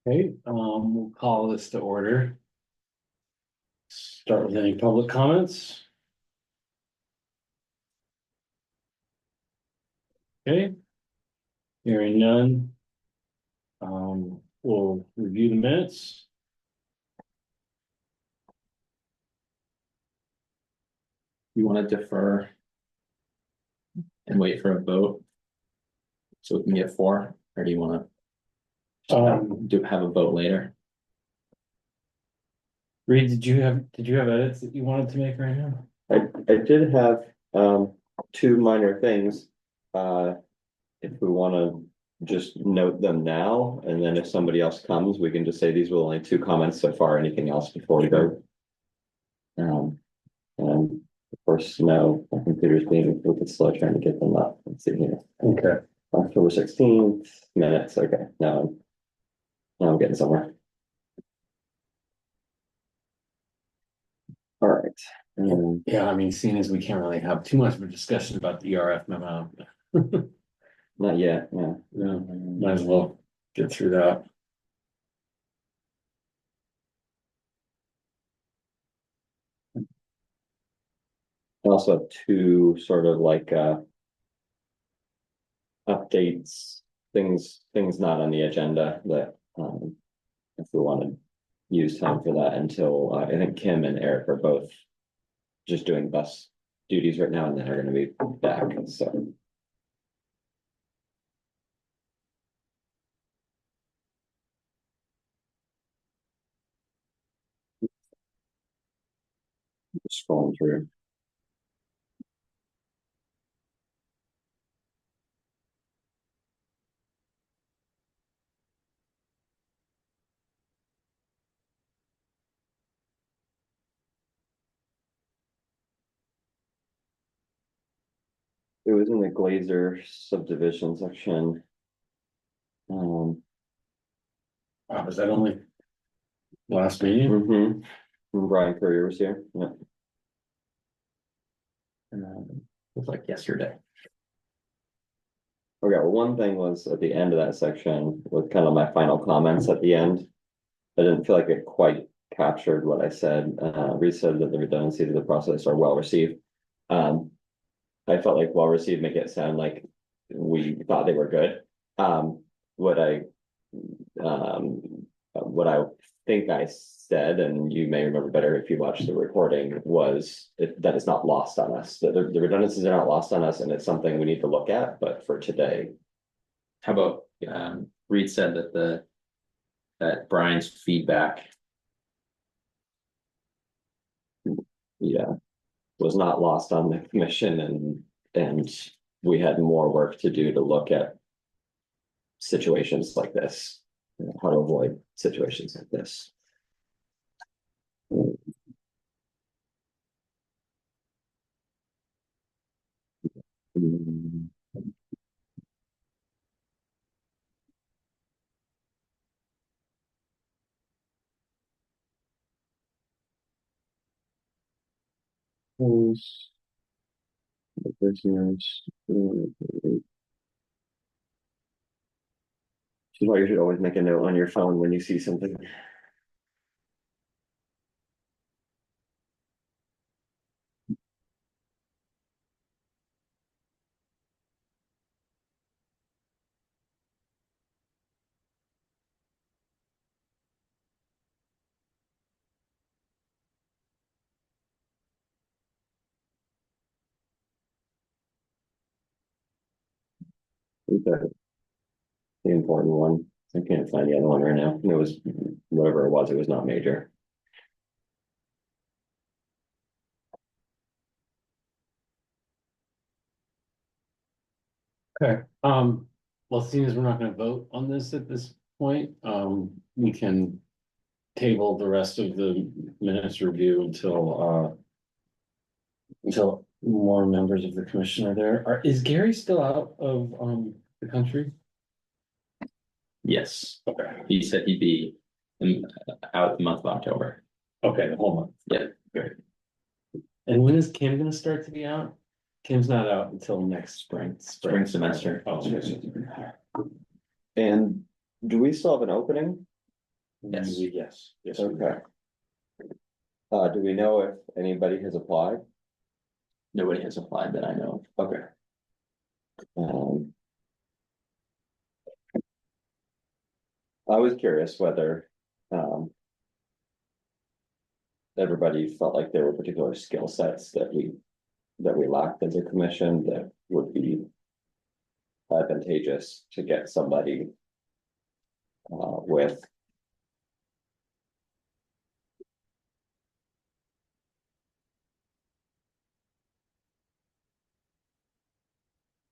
Okay, we'll call this to order. Start with any public comments. Okay. Hearing none. We'll review the minutes. You want to defer and wait for a vote? So we can get four, or do you want to have a vote later? Reed, did you have edits that you wanted to make right now? I did have two minor things. If we wanna just note them now, and then if somebody else comes, we can just say these were only two comments so far, anything else before we vote. And of course, no, my computer's being a little bit slow trying to get them up. Let's see here. Okay. October 16th minutes, okay, now I'm getting somewhere. All right. Yeah, I mean, seeing as we can't really have too much of a discussion about the ERF memo. Not yet, yeah. Yeah, might as well get through that. I also have two sort of like updates, things not on the agenda that if we want to use time for that until I think Kim and Eric are both just doing bus duties right now and then are gonna be back, so. Scrolling through. It was in the Glazer subdivision section. Was that only last meeting? When Brian Courier was here, yeah. It was like yesterday. Okay, well, one thing was at the end of that section with kind of my final comments at the end. I didn't feel like it quite captured what I said. Reed said that the redundancies of the process are well received. I felt like well received make it sound like we thought they were good. What I think I said, and you may remember better if you watched the recording, was that it's not lost on us. That the redundancies are not lost on us, and it's something we need to look at. But for today, How about Reed said that Brian's feedback, yeah, was not lost on the commission, and we had more work to do to look at situations like this, how to avoid situations like this. The prisoners. Which is why you should always make a note on your phone when you see something. The important one. I can't find the other one right now. It was whatever it was not major. Okay, well, seeing as we're not gonna vote on this at this point, we can table the rest of the minutes review until more members of the commission are there. Is Gary still out of, the country? yes, Okay, he said he'd be out the month of October. okay, the whole month. Yeah. Great. And when is Kim gonna start to be out? Kim's not out until next Spring semester. Oh, okay. And do we still have an opening Yes. Yes. Yes. Okay. Do we know if anybody has applied? Nobody has applied that I know of. Okay. Um. I was curious whether, everybody felt like there were particular skill sets that we lacked as a commission that would be advantageous to get somebody with.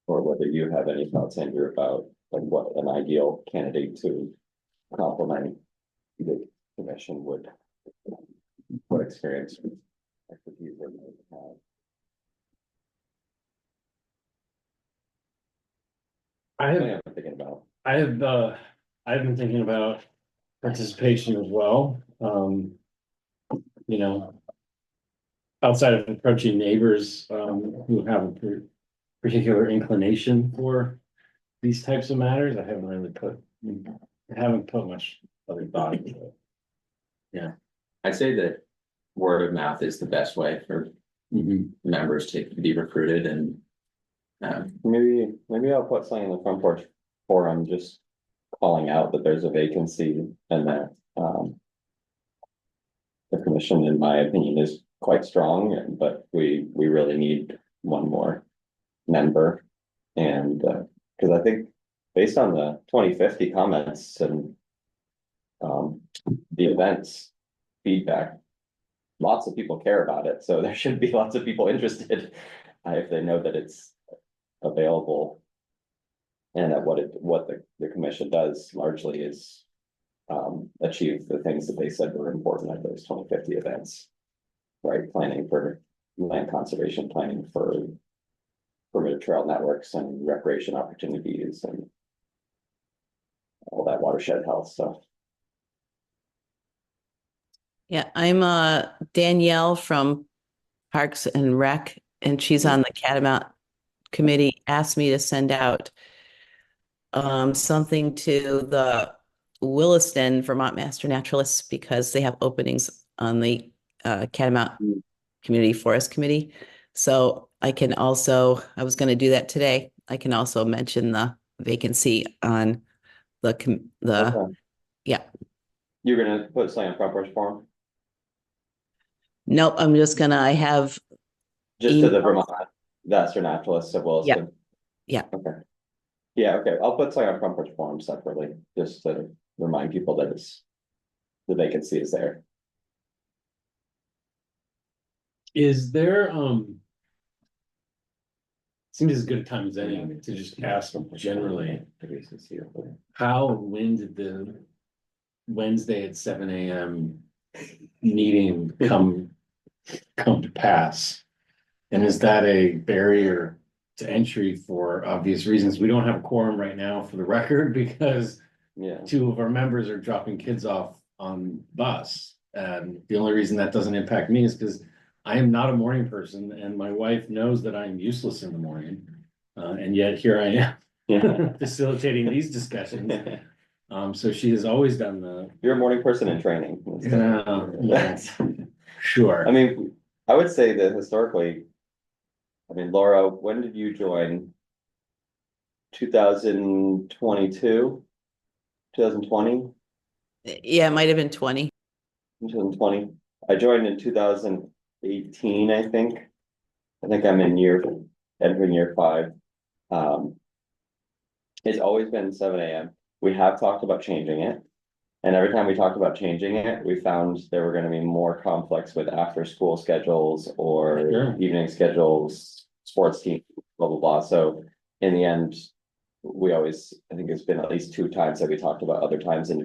Or whether you have any thoughts, Andrew, about like what an ideal candidate to complement the commission would. What experience, expertise they might have. I have, I'm thinking about. I've been thinking about participation as well, you know. Outside of approaching neighbors, who have a particular inclination for these types of matters, I haven't put much other thought into it. I'd say that word of mouth is the best way for members to be recruited and. Maybe I'll put something in the front porch forum, just calling out that there's a vacancy and that, the commission, in my opinion, is quite strong, but we really need one more member. And, cause I think based on the 2050 comments and, the events feedback, lots of people care about it, so there should be lots of people interested, if they know that it's available. And that what the commission does largely is achieve the things that they said were important at those 2050 events. Right, planning for land conservation, planning for permitted trail networks and recreation opportunities and all that watershed health stuff. Yeah, I'm Danielle from Parks and Rec, and she's on the Catamount committee, asked me to send out something to the Williston Vermont Master Naturalists because they have openings on the Catamount Community Forest Committee. So I can also, I was going to do that today. I can also mention the vacancy on the Okay. Yeah. You're gonna put something on front porch forum? Nope, I'm just gonna, I have, Just to the emails. Vermont Master Naturalists of Williston? Yeah. Okay. Yeah, okay, I'll put something on front porch forum separately, just to remind people that the vacancy is there. Is there, seems as good a time as any to just ask generally, how, when did the Wednesday at 7 AM meeting come to pass? And is that a barrier to entry for obvious reasons? We don't have a quorum right now for the record because Yeah, two of our members are dropping kids off on bus. And the only reason that doesn't impact me is because I am not a morning person and my wife knows that I am useless in the morning. And yet here I am yeah. facilitating these discussions. So she has always done the. You're a morning person in training. Yeah, sure. I mean, I would say that historically, I mean, Laura, when did you join? 2022? 2020? Yeah, it might have been 20. 2020? I joined in 2018, I think. I think I'm entering year 5. It's always been 7 AM. We have talked about changing it. And every time we talked about changing it, we found there were gonna be more conflicts with after school schedules or Sure. evening schedules, sports team, blah, blah, blah. So in the end, I think it's been at least 2 times that we talked about other times and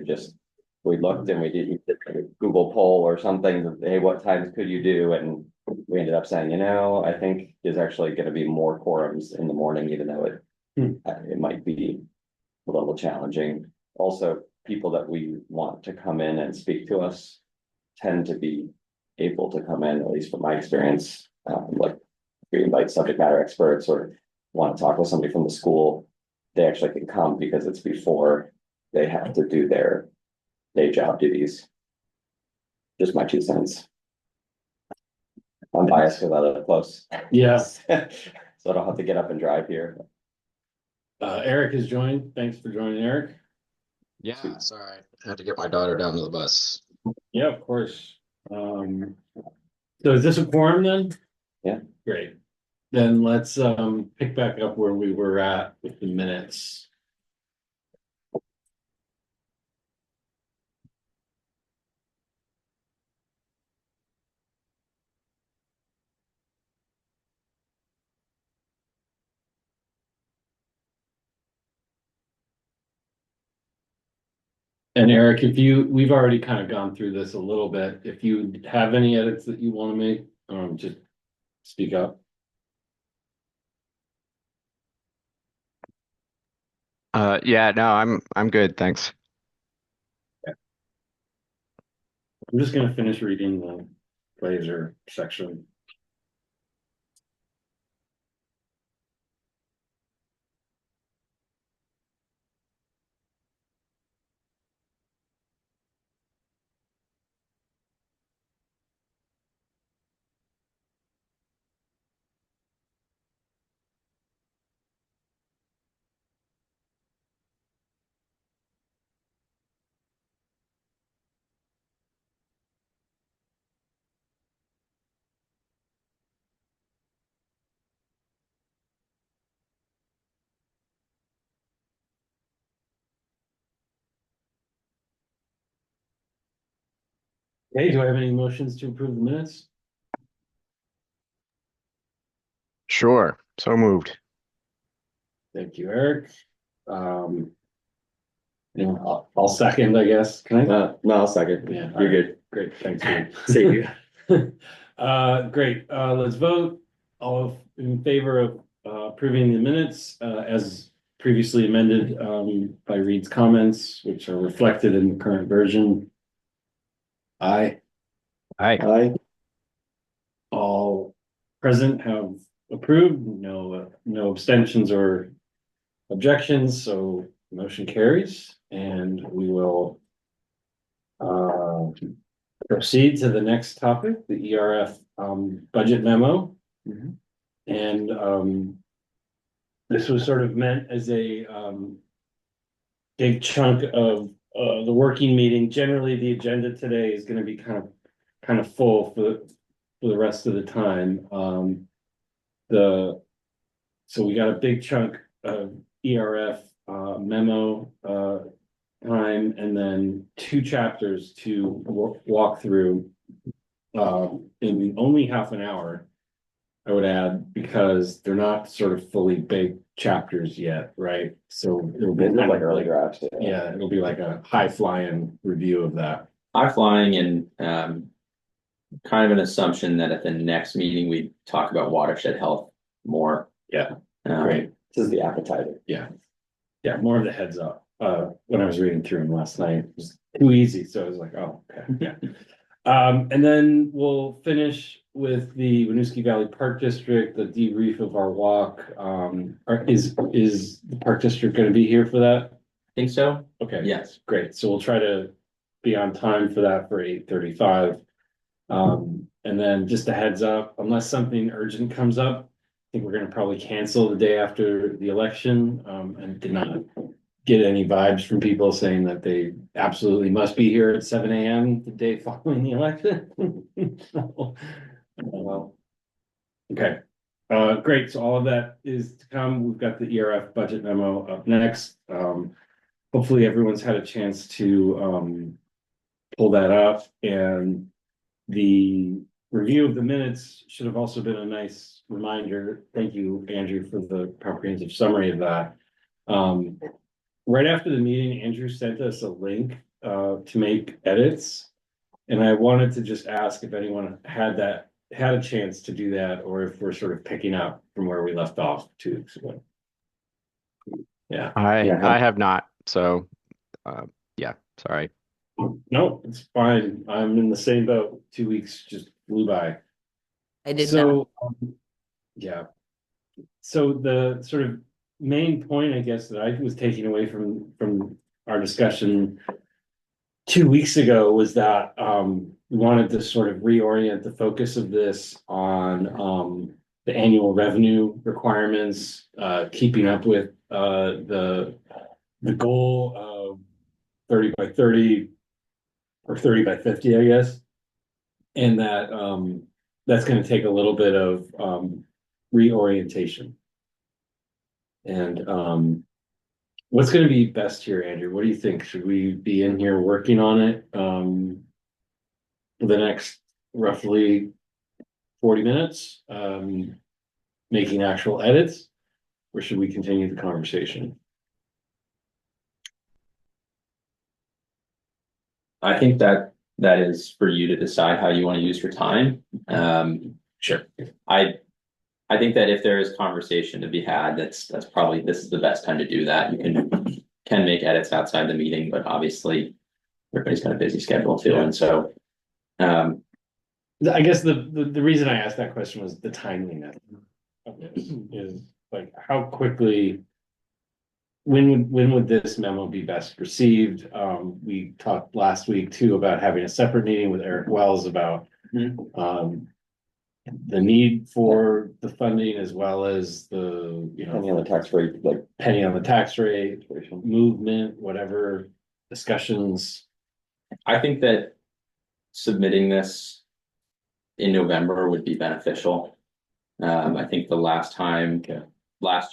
we looked and we did a Google poll or something, hey, what times could you do? And we ended up saying, I think there's actually gonna be more quorums in the morning, even though it might be a little challenging. Also, people that we want to come in and speak to us tend to be able to come in, at least from my experience. Like we invite subject matter experts or want to talk with somebody from the school, they actually can come because it's before they have to do their day job duties. Just my 2 cents. I'm biased because I live close. Yes. So I don't have to get up and drive here. Eric has joined. Thanks for joining, Eric. Yeah, sorry. I had to get my daughter down to the bus. Yeah, of course. So is this a quorum then? Yeah. Great. Then let's pick back up where we were at with the minutes. And Eric, we've already kind of gone through this a little bit. If you have any edits that you want to make, just speak up. Yeah, no, I'm good, thanks. I'm just gonna finish reading the Blazer section. Okay, do I have any motions to approve the minutes? Sure, so moved. Thank you, Eric. I'll second, I guess. Can I? No, I'll second. Yeah, You're good. Great, thanks. man. Save you. Great, let's vote. All in favor of approving the minutes as previously amended by Reed's comments, which are reflected in the current version. Aye. Hi. Aye. All present have approved, no abstentions or objections, so motion carries, and we will proceed to the next topic, the ERF budget memo. And this was sort of meant as a big chunk of the working meeting. Generally, the agenda today is going to be kind of full for the rest of the time. So we got a big chunk of ERF memo time, and then 2 chapters to walk through in only half an hour, I would add, because they're not sort of fully baked chapters yet, right? So it'll be They look kind like of early drafts. yeah, it'll be like a high flying review of that. High flying and kind of an assumption that at the next meeting, we talk about watershed health more. Yeah, Um, great. This is the appetizer. Yeah, more of the heads up. When I was reading through them last night, it was too easy, so I was like, oh, okay. Yeah. And then we'll finish with the Winooski Valley Park District, the debrief of our walk. Is the Park District going to be here for that? Think so? Okay. Yes. Great. So we'll try to be on time for that for 8:35. And then just a heads up, unless something urgent comes up, I think we're going to probably cancel the day after the election. And did not get any vibes from people saying that they absolutely must be here at 7 a.m. the day following the election. So, well, okay. Great. So all of that is to come. We've got the ERF budget memo up next. Hopefully everyone's had a chance to pull that up, and the review of the minutes should have also been a nice reminder. Thank you, Andrew, for the comprehensive summary of that. Right after the meeting, Andrew sent us a link to make edits, and I wanted to just ask if anyone had a chance to do that, or if we're sort of picking up from where we left off 2 weeks ago. Yeah. I have not, so yeah, sorry. No, it's fine. I'm in the same boat. 2 weeks just flew by. I did not. So, yeah. So the sort of main point, I guess, that I was taking away from our discussion 2 weeks ago was that, we wanted to sort of reorient the focus of this on, the annual revenue requirements, keeping up with, the goal of 30 by 30 or 30 by 50, I guess. And that, that's gonna take a little bit of, reorientation. And, what's gonna be best here, Andrew? What do you think? Should we be in here working on it, for the next roughly 40 minutes, making actual edits? Or should we continue the conversation? I think that is for you to decide how you want to use your time. Sure. I think that if there is conversation to be had, that's probably, this is the best time to do that. You can make edits outside the meeting, but obviously everybody's got a busy schedule too, and so. I guess the reason I asked that question was the timeliness of this is like how quickly. When would this memo be best received? We talked last week too about having a separate meeting with Eric Wells about. The need for the funding as well as the, Depending on the tax rate, like. penny on the tax rate, movement, whatever discussions. I think that submitting this in November would be beneficial. I think the last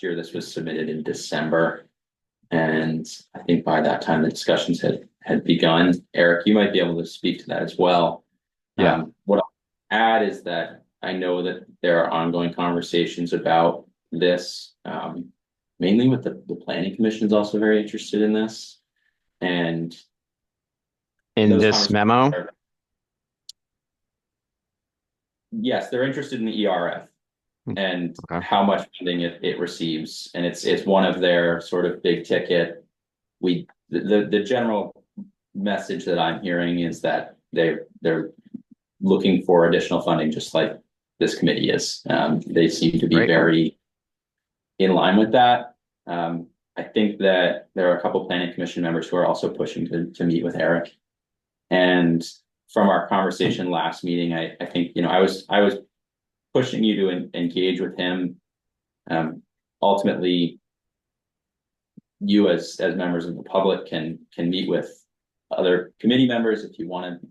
year this was submitted in December. And I think by that time the discussions had begun. Eric, you might be able to speak to that as well. Yeah. What I'll add is that I know that there are ongoing conversations about this, mainly with the planning commission is also very interested in this. And In those this memo, yes, they're interested in the ERF and Okay. how much funding it receives. And it's one of their sort of big ticket. The general message that I'm hearing is that they're looking for additional funding, just like this committee is. They seem to be Great. very in line with that. I think that there are a couple planning commission members who are also pushing to meet with Eric. And from our conversation last meeting, I think, I was pushing you to engage with him. Ultimately, you as members of the public can meet with other committee members. If you want to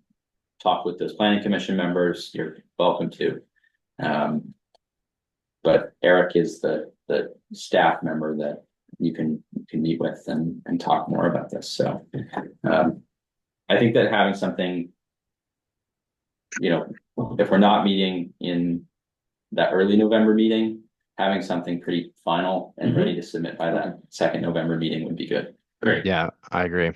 talk with those planning commission members, you're welcome to. But Eric is the staff member that you can meet with and talk more about this. So I think that having something, if we're not meeting in that early November meeting, having something pretty final and ready to submit by that second November meeting would be good. Great. yeah, I agree.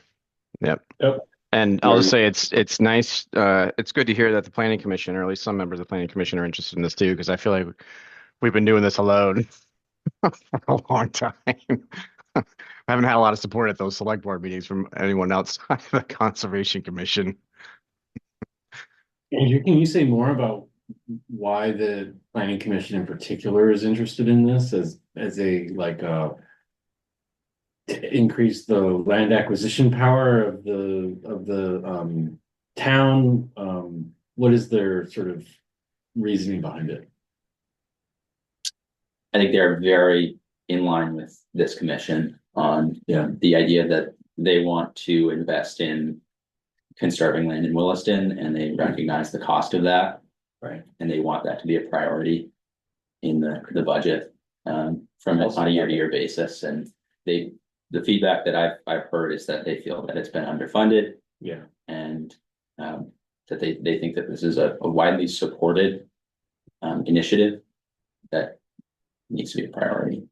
Yep. Yep. And I'll just say it's nice. It's good to hear that the planning commission, or at least some members of the planning commission, are interested in this too, because I feel like we've been doing this alone for a long time. I haven't had a lot of support at those select board meetings from anyone outside of the Conservation Commission. Andrew, can you say more about why the planning commission in particular is interested in this as a to increase the land acquisition power of the town? What is their sort of reasoning behind it? I think they're very in line with this commission on the idea that they want to invest in conserving land in Williston, and they recognize the cost of that. Right. And they want that to be a priority in the budget on a year-to-year basis. And the feedback that I've heard is that they feel that it's been underfunded. Yeah. And that they think that this is a widely supported initiative that needs to be a priority.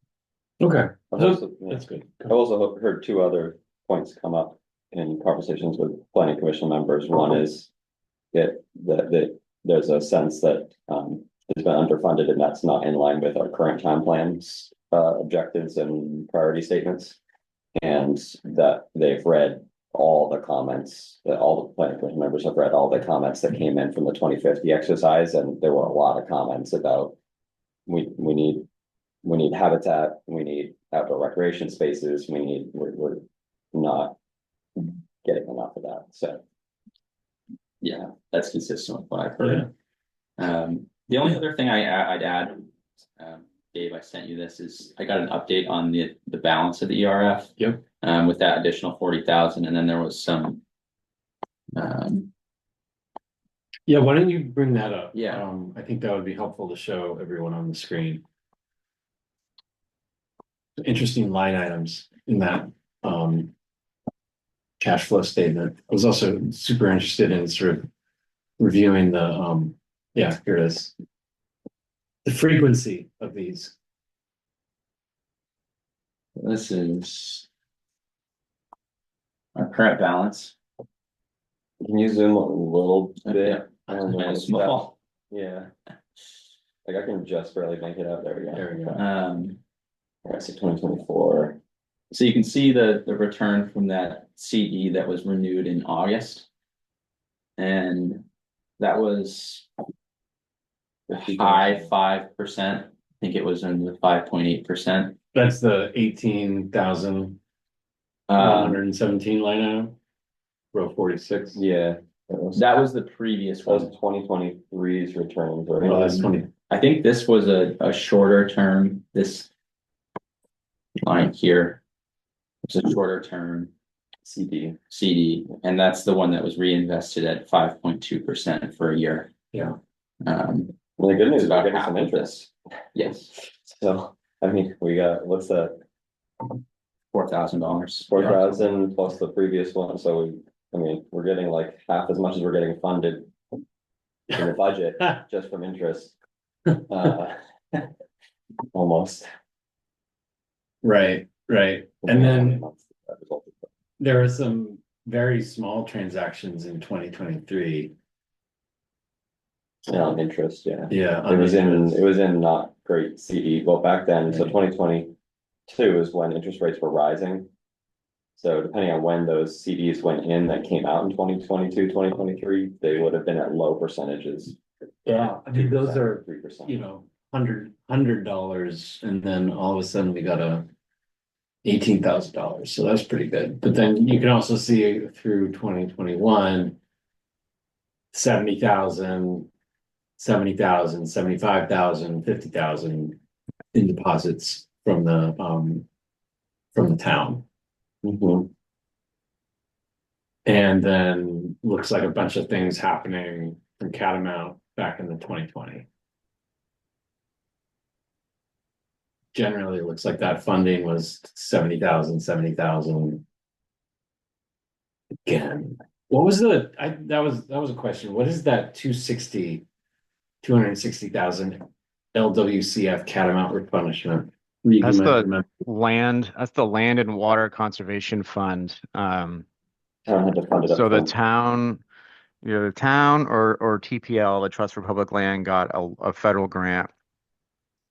Okay. Also, That's good. I've also heard two other points come up in conversations with planning commission members. One is that there's a sense that it's been underfunded, and that's not in line with our current town plans, objectives and priority statements. And that they've read all the comments, that all the planning commission members have read all the comments that came in from the 2050 exercise, and there were a lot of comments about we need habitat, we need outdoor recreation spaces, we're not getting enough of that. So Yeah, that's consistent with what I've heard. The only other thing I'd add, Dave, I sent you this, is I got an update on the balance of the ERF. Yep. With that additional 40,000, and then there was some. Yeah, why don't you bring that up? Yeah. I think that would be helpful to show everyone on the screen. Interesting line items in that cash flow statement. I was also super interested in sort of reviewing the yeah, here it is. The frequency of these. This is our current balance. Can you zoom a little Yeah, bit? it's small. Yeah. Like I can just barely make it out. There we go. There we go. Alright, so 2024. So you can see the return from that CD that was renewed in August. And that was high 5%. I think it was in the 5.8%. That's the 18,117 line item. Row 46. Yeah. That was the previous That was one. 2023's returns, right? Well, that's 20. I think this was a shorter term, this line here. It's a shorter term CD. and that's the one that was reinvested at 5.2% for a year. Yeah. Well, the good news is we're About getting half some of interest. Yes, So, I mean, we got, what's that, $4,000. 4,000 plus the previous one, so I mean, we're getting like half as much as we're getting funded in the budget, just from interest. Almost. Right. And then there are some very small transactions in 2023. Yeah, on interest, yeah. Yeah. It was in not great CD, well, back then, so 2022 is when interest rates were rising. So depending on when those CDs went in that came out in 2022, 2023, they would have been at low percentages. Yeah, I mean, those are, 3%. you know, $100, and then all of a sudden we got a $18,000, so that's pretty good. But then you can also see through 2021, 70,000, 70,000, 75,000, 50,000 in deposits from the town. Mhm. And then looks like a bunch of things happening from Catamount back in the 2020. Generally, it looks like that funding was 70,000, 70,000. Again, what was that was a question. What is that 260,000 LWCF Catamount replenishment? That's the land and water conservation fund. Town had to fund it up So the front. town, the town or TPL, the Trust for Public Land, got a federal grant.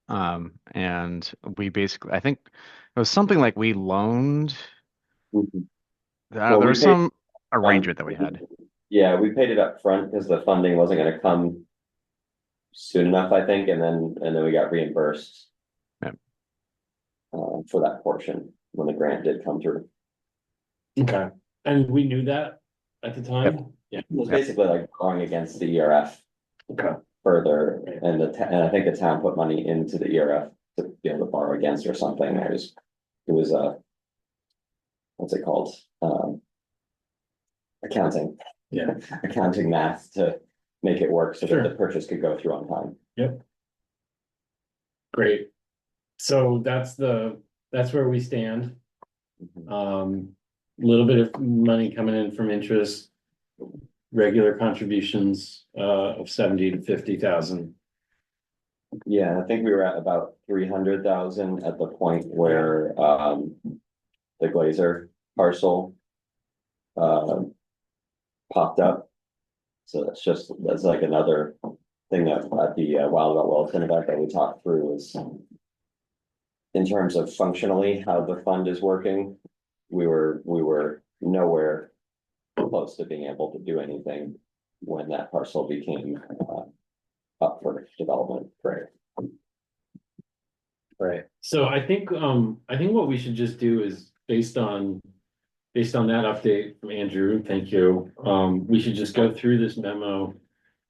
And we basically, I think it was something like we loaned. Mhm. There Well, we was paid some arrangement that we had. Yeah, we paid it up front because the funding wasn't gonna come soon enough, I think, and then we got reimbursed. Yep. For that portion when the grant did come through. Okay, and we knew that at the time. Yeah. It was basically like going against the ERF Okay. further, and I think the town put money into the ERF to be able to borrow against or something. It was what's it called? Accounting. Yeah. Accounting math to make it work so Sure. that the purchase could go through on time. Yep. Great. So that's where we stand. Mhm. A little bit of money coming in from interest, regular contributions of 70 to 50,000. Yeah, I think we were at about 300,000 at the point where the Glazer parcel popped up. So that's like another thing that at the Wild About Williston event that we talked through is in terms of functionally how the fund is working, we were nowhere close to being able to do anything when that parcel became up for development. Right. So I think what we should just do is based on based on that update from Andrew, thank you. We should just go through this memo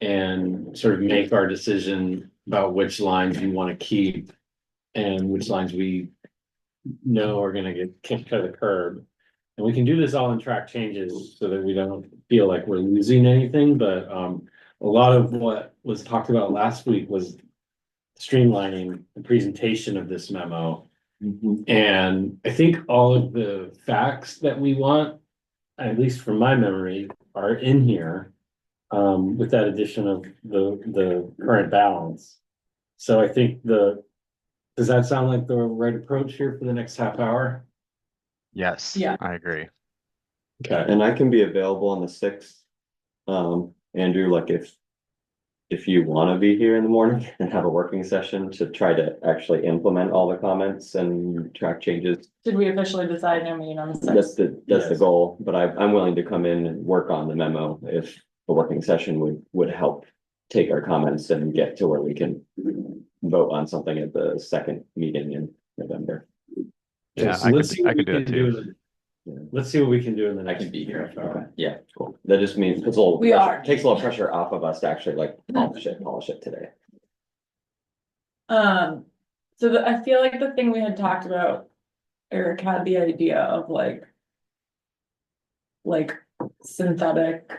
and sort of make our decision about which lines we want to keep and which lines we know are gonna get kicked to the curb. And we can do this all in track changes so that we don't feel like we're losing anything, but a lot of what was talked about last week was streamlining the presentation of this memo. And I think all of the facts that we want, at least from my memory, are in here. With that addition of the current balance. So I think does that sound like the right approach here for the next half hour? Yes, Yeah. I agree. Okay. And I can be available on the sixth. Andrew, like if you want to be here in the morning and have a working session to try to actually implement all the comments and track changes. Did we officially decide no meeting on the That's sixth? that's the Yes. goal, but I'm willing to come in and work on the memo if a working session would help take our comments and get to where we can vote on something at the second meeting in November. Yeah, So I let's could- see I what could we do it can too. in let's see what we can do in the I next. can be here. half hour. Yeah, cool. That just means it's a little. We are. Takes a little pressure off of us to actually like polish it today. So I feel like the thing we had talked about, Eric had the idea of like synthetic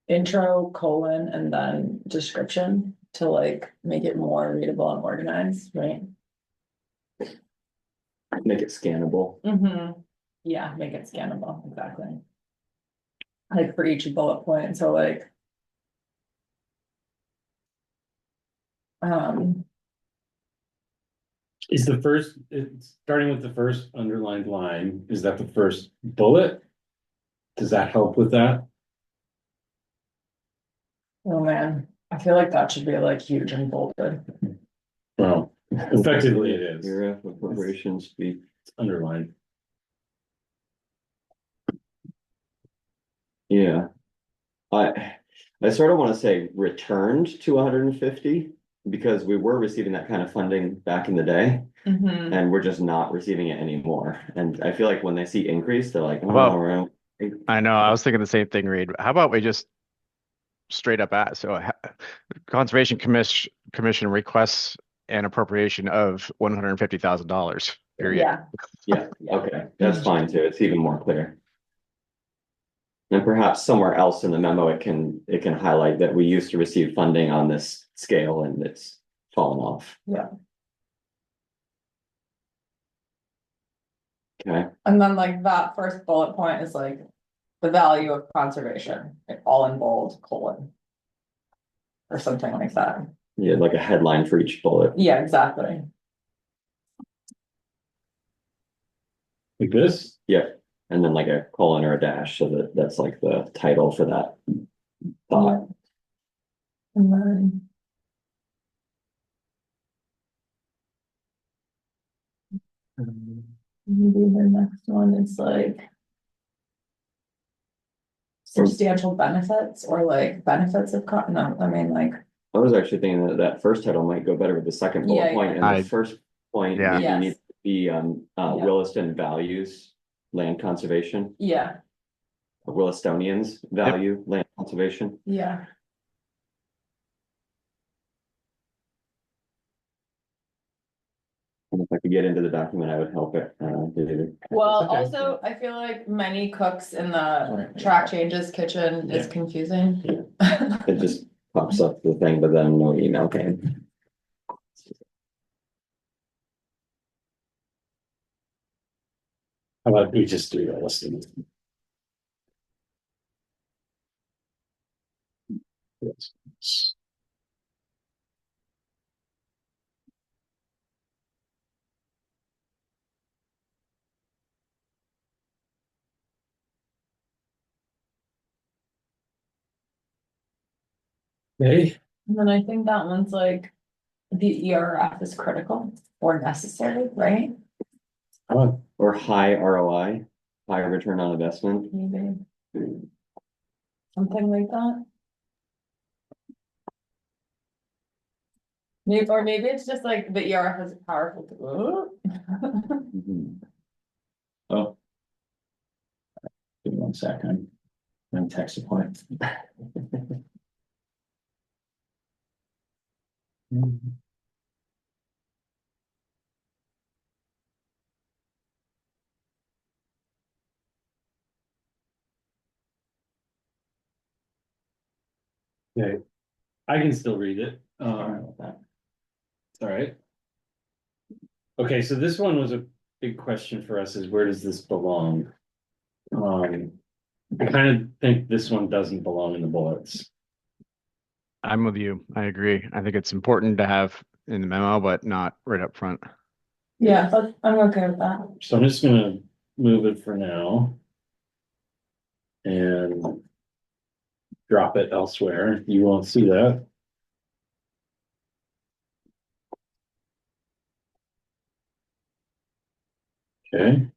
intro, colon, and then description to like make it more readable and organized, right? Make it scannable. Mm-hmm. Yeah, make it scannable, exactly. Like for each bullet point, so like. Is the first, starting with the first underlined line, is that the first bullet? Does that help with that? Oh man, I feel like that should be like huge and bolded. Well, effectively it is. Area of appropriations be. It's underlined. Yeah. I sort of want to say returned to 150 because we were receiving that kind of funding back in the day Mm-hmm. and we're just not receiving it anymore. And I feel like when they see increase, they're like, oh, Well, we're I know, I was thinking the same thing, Reed. How about we just straight up ask, so Conservation Commission requests an appropriation of $150,000, period. yeah, okay, that's fine too. It's even more clear. And perhaps somewhere else in the memo, it can highlight that we used to receive funding on this scale and it's fallen off. Yeah. Okay, And then like that first bullet point is like the value of conservation, like, all in bold, colon. Or something like that. yeah, like a headline for each bullet. Yeah, exactly. Like this? Yeah, and then like a colon or a dash, so that's like the title for that thought. And then. Maybe the next one is like. Substantial benefits or like benefits of no, I mean like. I was actually thinking that first title might go better with the second bullet Yeah, point, yeah. and the first point Yeah. maybe Yes. needs to be Yeah. Williston values land conservation, Yeah, Willistonians value land conservation. yeah. And if I could get into the document, I would help it. David. Well, Okay. also, I feel like many cooks in the track changes kitchen is Yeah. confusing. It just pops up the thing, but then no email came. How about we just do a listing? Yes. Okay, And then I think that one's like, the ERF is critical or necessary, right? how about Or high ROI, high return on investment. Maybe. Something like that. Maybe, or maybe it's just like the ERF is a powerful tool. Mhm. Oh, 1 second. I'm texting point. Okay, I can still read it. It's all right. Okay, so this one was a big question for us is where does this belong? I kind of think this one doesn't belong in the bullets. I'm with you. I agree. I think it's important to have in the memo, but not right up front. Yeah, I'm okay with that. So I'm just gonna move it for now. And drop it elsewhere. You won't see that. Okay.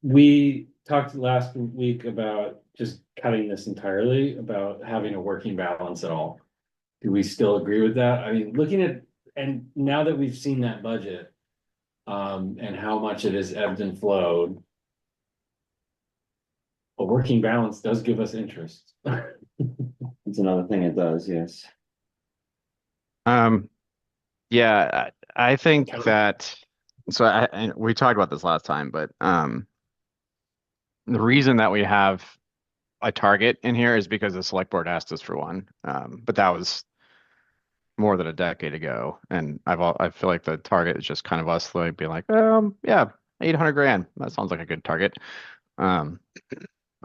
We talked last week about just cutting this entirely, about having a working balance at all. Do we still agree with that? I mean, looking at, and now that we've seen that budget, and how much it has ebbed and flowed, a working balance does give us interest. It's another thing it does, yes. Yeah, I think that, so and we talked about this last time, but the reason that we have a target in here is because the select board asked us for one. But that was more than a decade ago. And I feel like the target is just kind of us like being like, yeah, 800 grand. That sounds like a good target.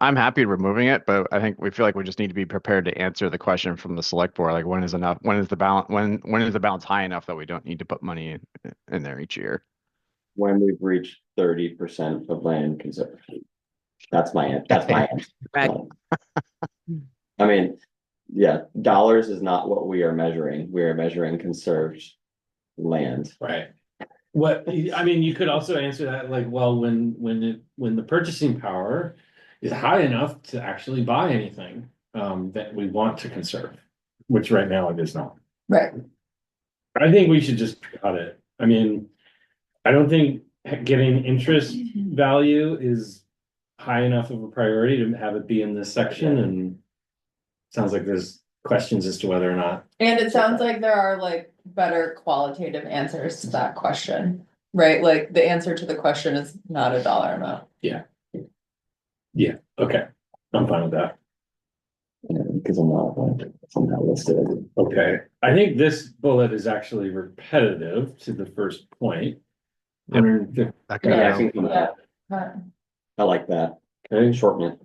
I'm happy removing it, but I think we feel like we just need to be prepared to answer the question from the select board. Like when is enough, when is the balance, when is the balance high enough that we don't need to put money in there each year? When we've reached 30% of land conservation. That's my answer. Right. I mean, yeah, dollars is not what we are measuring. We are measuring conserved land. Right. What, I mean, you could also answer that like, well, when the purchasing power is high enough to actually buy anything, that we want to conserve, which right now it is not. Right. I think we should just cut it. I mean, I don't think getting interest value is high enough of a priority to have it be in this section, and sounds like there's questions as to whether or not. And it sounds like there are like better qualitative answers to that question, right? Like the answer to the question is not a dollar amount. Yeah, okay, I'm fine with that. Because I'm not like somehow listed. Okay, I think this bullet is actually repetitive to the first point. Yep. 150. That could Yeah, I go. think I like that. Okay, Shorten it.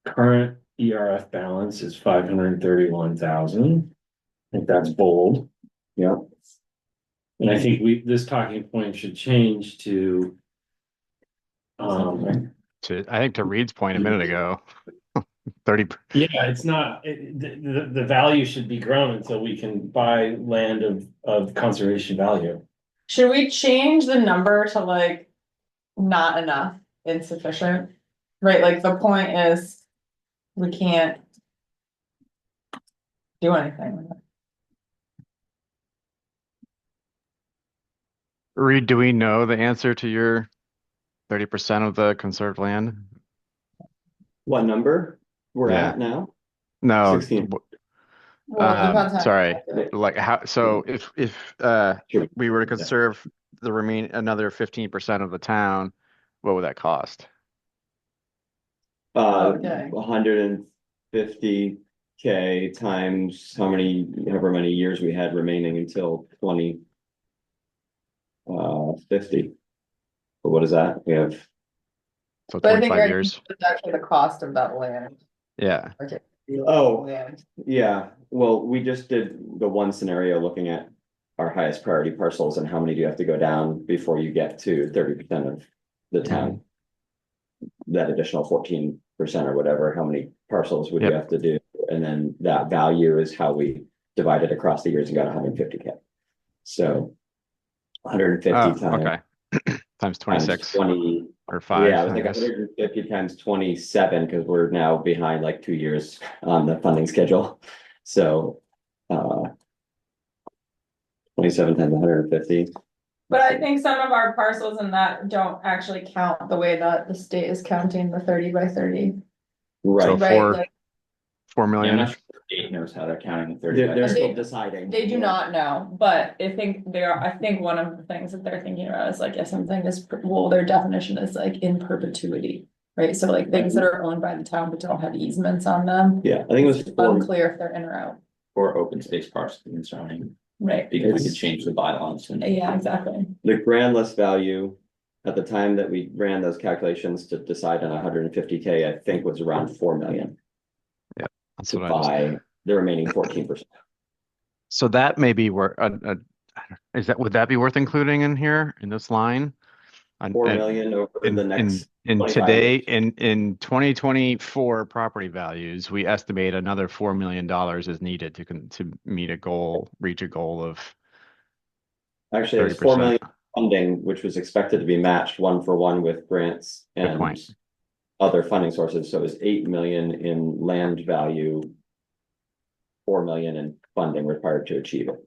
current ERF balance is 531,000. I think that's bold. Yeah. And I think this talking point should change to. I think to Reed's point a minute ago, 30. Yeah, it's not, the value should be grown until we can buy land of conservation value. Should we change the number to like not enough, insufficient? Right, like the point is we can't do anything with it. Reed, do we know the answer to your 30% of the conserved land? What number we're Yeah. at now? No. 16. Well, it depends how you Sorry. calculate. Like how, so if Sure. we were to conserve the another 15% of the town, what would that cost? Okay. 150K times however many years we had remaining until 2050. But what is that? We have So But I think 25 years. it's actually the cost of that land. Yeah. Okay. Oh. Land. Yeah, well, we just did the one scenario looking at our highest priority parcels and how many do you have to go down before you get to 30% of the town. That additional 14% or whatever, how many parcels would you Yep. have to do? And then that value is how we divided across the years and got 150K. So 150 times. Okay. Times 26 20. or 5. Yeah, it was I like guess. 150 times 27 because we're now behind like 2 years on the funding schedule. So 27 times 150. But I think some of our parcels in that don't actually count the way that the state is counting the 30 by 30. Right, So Right, four, like, 4 million. Yeah, I'm not sure if the state knows how they're counting the 30 by they're 30. still deciding. they do not know, but I think I think one of the things that they're thinking about is like, if something is, well, their definition is like in perpetuity. Right, so like things that are owned by the town but don't have easements on them. Yeah, I think it was It's four, unclear if they're in or out, Or open space parcels and surrounding, right? because we could It's- change the bylaws and. Yeah, exactly. the grand list value. At the time that we ran those calculations to decide on 150K, I think was around 4 million That's to what I just, buy the remaining 14%. so that may be where, would that be worth including in here, in this line? 4 million over the next In 25 today, years. in 2024 property values, we estimate another $4 million is needed to meet a goal, reach a goal of Actually, it was 4 30%. million funding, which was expected to be matched 1-for-1 with grants Good and point. other funding sources. So it was 8 million in land value, 4 million in funding required to achieve it.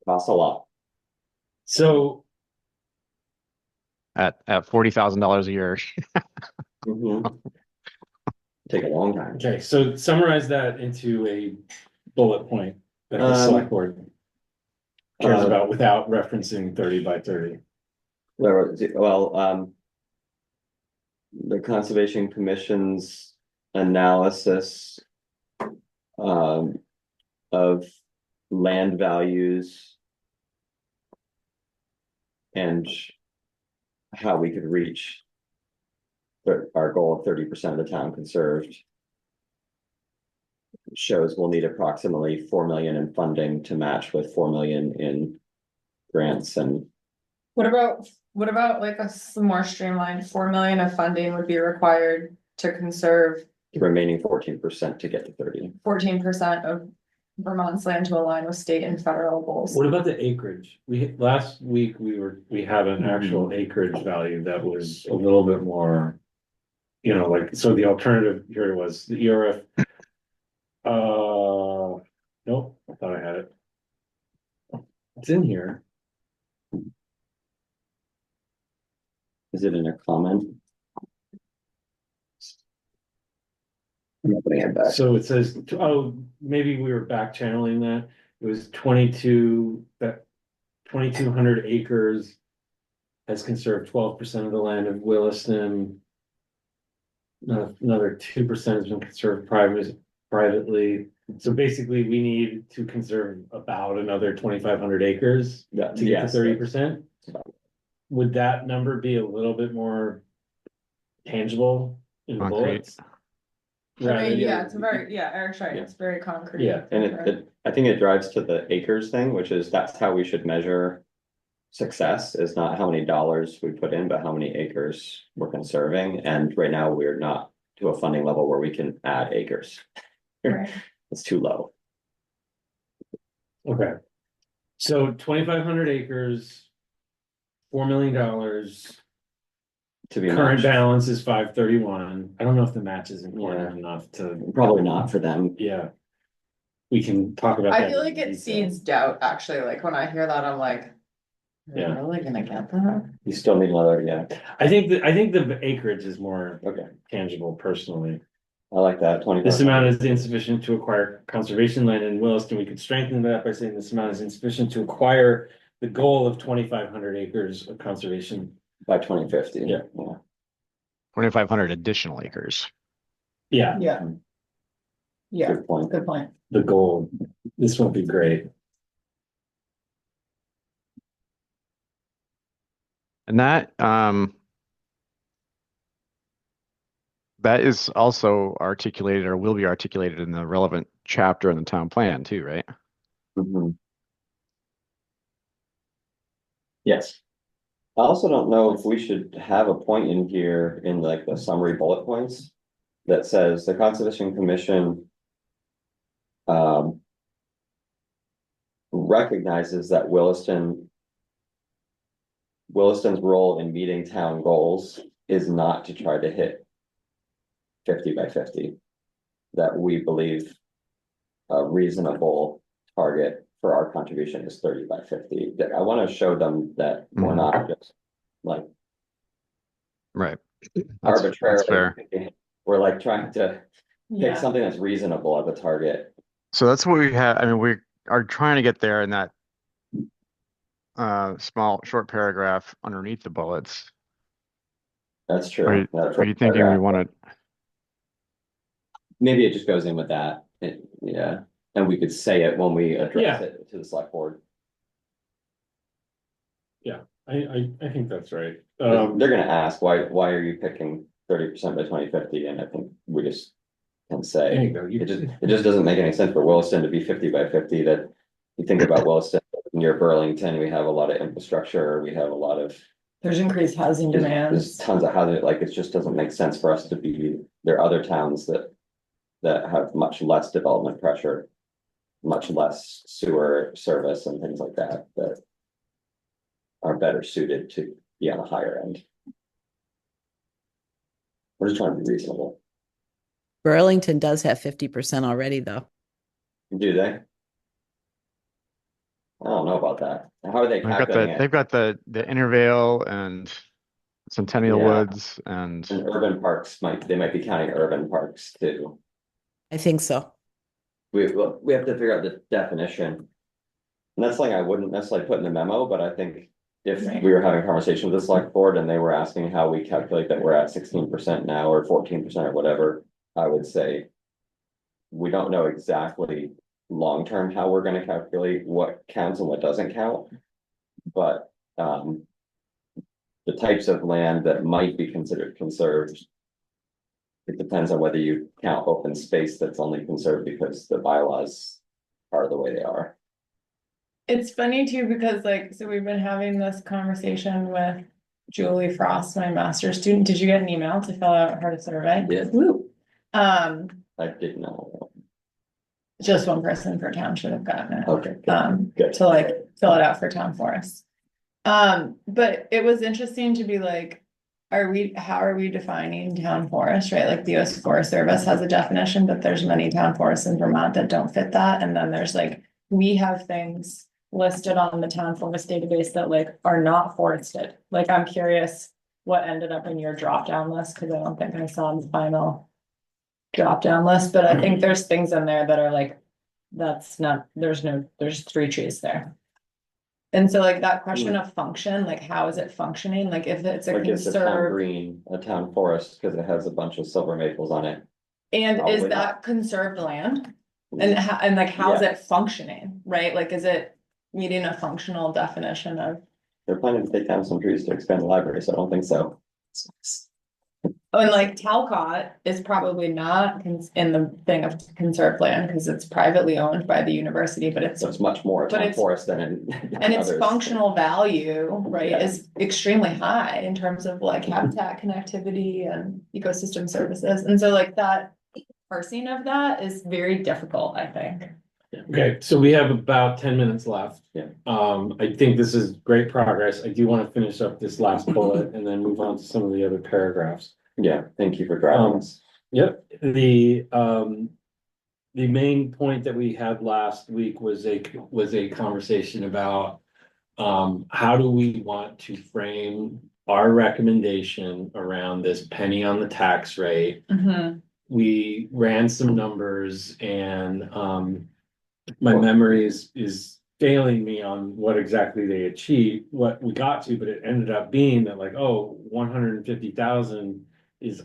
Costs a lot. So At $40,000 a year. Mhm. Take a long time. okay, so summarize that into a bullet point that the Um, select board cares uh, about without referencing 30 by 30. Where was it? Well, the Conservation Commission's analysis of land values and how we could reach our goal of 30% of the town conserved shows we'll need approximately 4 million in funding to match with 4 million in grants and What about like some more streamlined, 4 million of funding would be required to conserve the remaining 14% to get to 30. 14% of Vermont's land to align with state and federal goals. What about the acreage? Last week, we had an actual acreage value that was a little bit more. You know, like, so the alternative here was the ERF. Nope, I thought I had it. It's in here. Is it in a comment? I'm not putting it back. So it says, oh, maybe we were back channeling that. It was 2,200 acres. Has conserved 12% of the land of Williston. Another 2% has been conserved privately. So basically, we need to conserve about another 2,500 acres Yeah, to get to 30%. Would that number be a little bit more tangible in the Concrete. bullets? I mean, yeah, it's Eric's right, it's very concrete. Yeah, And I think it drives to the acres thing, which is that's how we should measure success, is not how many dollars we put in, but how many acres we're conserving. And right now, we're not to a funding level where we can add acres. Right. It's too low. Okay. So 2,500 acres, $4 million. To be Current matched. balance is 531. I don't know if the match is important enough to, Probably not for them. yeah. We can talk about that. I feel in like it detail. seeds doubt, actually, like when I hear that, I'm like. Yeah. Are we really gonna get that? You still need another, yeah. I think the acreage is more Okay, tangible personally. I like that. 20. This amount is insufficient to acquire conservation land in Williston. We could strengthen that by saying this amount is insufficient to acquire the goal of 2,500 acres of conservation. By 2050. Yeah. 2,500 additional acres. Yeah, Yeah. Yeah, Good point. good point. the goal. This won't be great. And that is also articulated or will be articulated in the relevant chapter in the town plan too, right? Mhm. Yes. I also don't know if we should have a point in here in like the summary bullet points that says the Conservation Commission recognizes that Williston's role in meeting town goals is not to try to hit 50 by 50. That we believe a reasonable target for our contribution is 30/50. That I want to show them that we're not just like Right. That's arbitrarily. fair. We're like trying to pick Yeah, something that's reasonable as a target. So that's what we have. I mean, we are trying to get there in that small short paragraph underneath the bullets. That's Are true. you, That's are you thinking we want to? Maybe it just goes in with that. Yeah, and we could say it when we address Yeah. it to the select board. I think that's right. They're gonna ask, why are you picking 30% by 2050? And I think we just can There you say, go. it just doesn't make any sense for Williston to be 50/50. That you think about Williston near Burlington, we have a lot of infrastructure, we have a lot of, there's increased housing there's demands. tons of housing, like, it just doesn't make sense for us to be, there are other towns that have much less development pressure, much less sewer service and things like that, that are better suited to be on the higher end. We're just trying to be reasonable. Burlington does have 50% already, though. Do they? I don't know about that. How are they calculating They've it? got the Intervale and Centennial Yeah. Woods and And urban parks they might be counting urban parks too. I think so. We have to figure out the definition. And that's something I wouldn't necessarily put in the memo, but I think if Right. we were having a conversation with the select board and they were asking how we calculate that we're at 16% now or 14% or whatever, I would say we don't know exactly long-term how we're gonna calculate what counts and what doesn't count. But the types of land that might be considered conserved. It depends on whether you count open space that's only conserved because the bylaws are the way they are. It's funny too, because like, so we've been having this conversation with Julie Frost, my master's student. Did you get an email to fill out her survey? Yeah. Woo. I didn't know. Just one person per town should have gotten it. Okay. Good. To like fill it out for town forest. But it was interesting to be like, how are we defining town forest, right? Like the US Forest Service has a definition, but there's many town forests in Vermont that don't fit that. And then there's like, we have things listed on the town forest database that like are not forested. Like, I'm curious what ended up in your drop down list, because I don't think I saw the final drop down list, but I think there's things in there that are like, that's not, there's 3 trees there. And so like that question of function, like how is it functioning? Like if it's a Like it's a town conserved, green, a town forest, because it has a bunch of silver maples on it. and is Probably that conserved land? And how is it functioning, right? Like, is it meeting a functional definition of? They're planning to take down some trees to expand the library, so I don't think so. And like Talcott is probably not in the thing of conserved land because it's privately owned by the university, but it's. So it's much more a But town it's- forest than And its others. functional value, right, Yeah. is extremely high in terms of like habitat connectivity and ecosystem services. And so like that parsing of that is very difficult, I think. Okay, so we have about 10 minutes left. Yeah. I think this is great progress. I do want to finish up this last bullet and then move on to some of the other paragraphs. Yeah, thank you for driving us. Yep, the main point that we had last week was a conversation about how do we want to frame our recommendation around this penny on the tax rate. We ran some numbers and my memory is failing me on what exactly they achieved, what we got to, but it ended up being that like, 150,000 is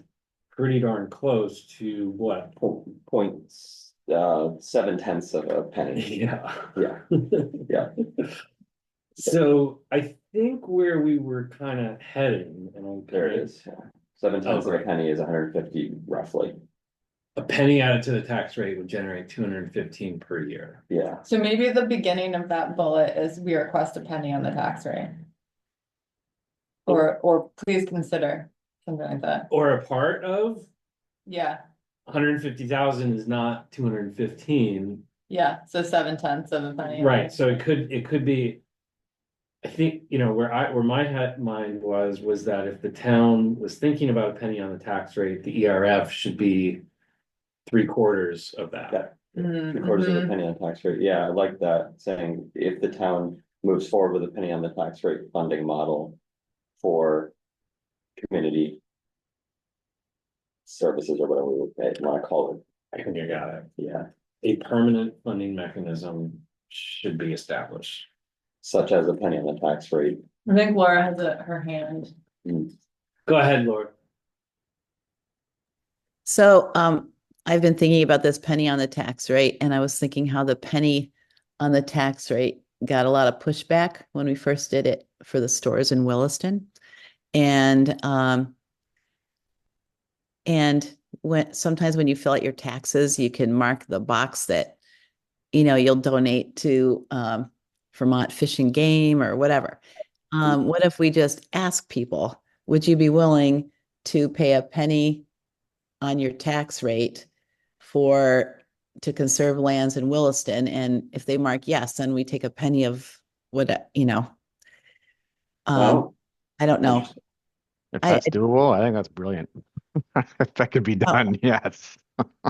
pretty darn close to what? Points, 0.7 of a penny. Yeah. Yeah. Yeah. So I think where we were kind of heading, and There it is. 0.7 of a right. penny is 150 roughly. A penny added to the tax rate would generate 215 per year. Yeah. So maybe the beginning of that bullet is we request a penny on the tax rate. Or please consider something like that. Or a part of Yeah, 150,000 is not 215. yeah, so 0.7 of a penny. Right, so it could be. I think, where my mind was that if the town was thinking about a penny on the tax rate, the ERF should be 3/4 of that. 3/4 of a penny on tax rate, yeah, I like that, saying if the town moves forward with a penny on the tax rate funding model for community services or whatever we want to call it, I think you got it. yeah, A permanent funding mechanism should be established. such as a penny on the tax rate. I think Laura has her hand. Go ahead, Laura. So, I've been thinking about this penny on the tax rate, and I was thinking how the penny on the tax rate got a lot of pushback when we first did it for the stores in Williston. And when sometimes when you fill out your taxes, you can mark the box that, you'll donate to Vermont Fish and Game or whatever. What if we just ask people, would you be willing to pay a penny on your tax rate to conserve lands in Williston? And if they mark yes, then we take a penny of what, Wow. I don't know. If that's doable, I think that's brilliant. If that could be done, yes.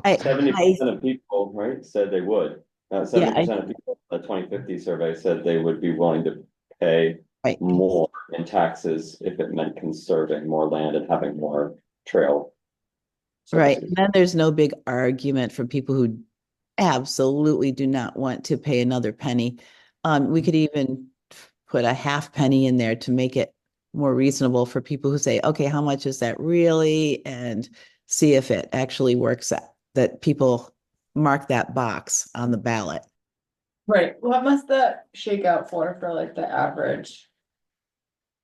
70% of people, right, said they would. 70% of people, the 2050 survey said they would be willing to pay more in taxes if it meant conserving more land and having more trail. Right. And then there's no big argument from people who absolutely do not want to pay another penny. We could even put a half penny in there to make it more reasonable for people who say, okay, how much is that really? And see if it actually works out, that people mark that box on the ballot. Right, what must that shake out for like the average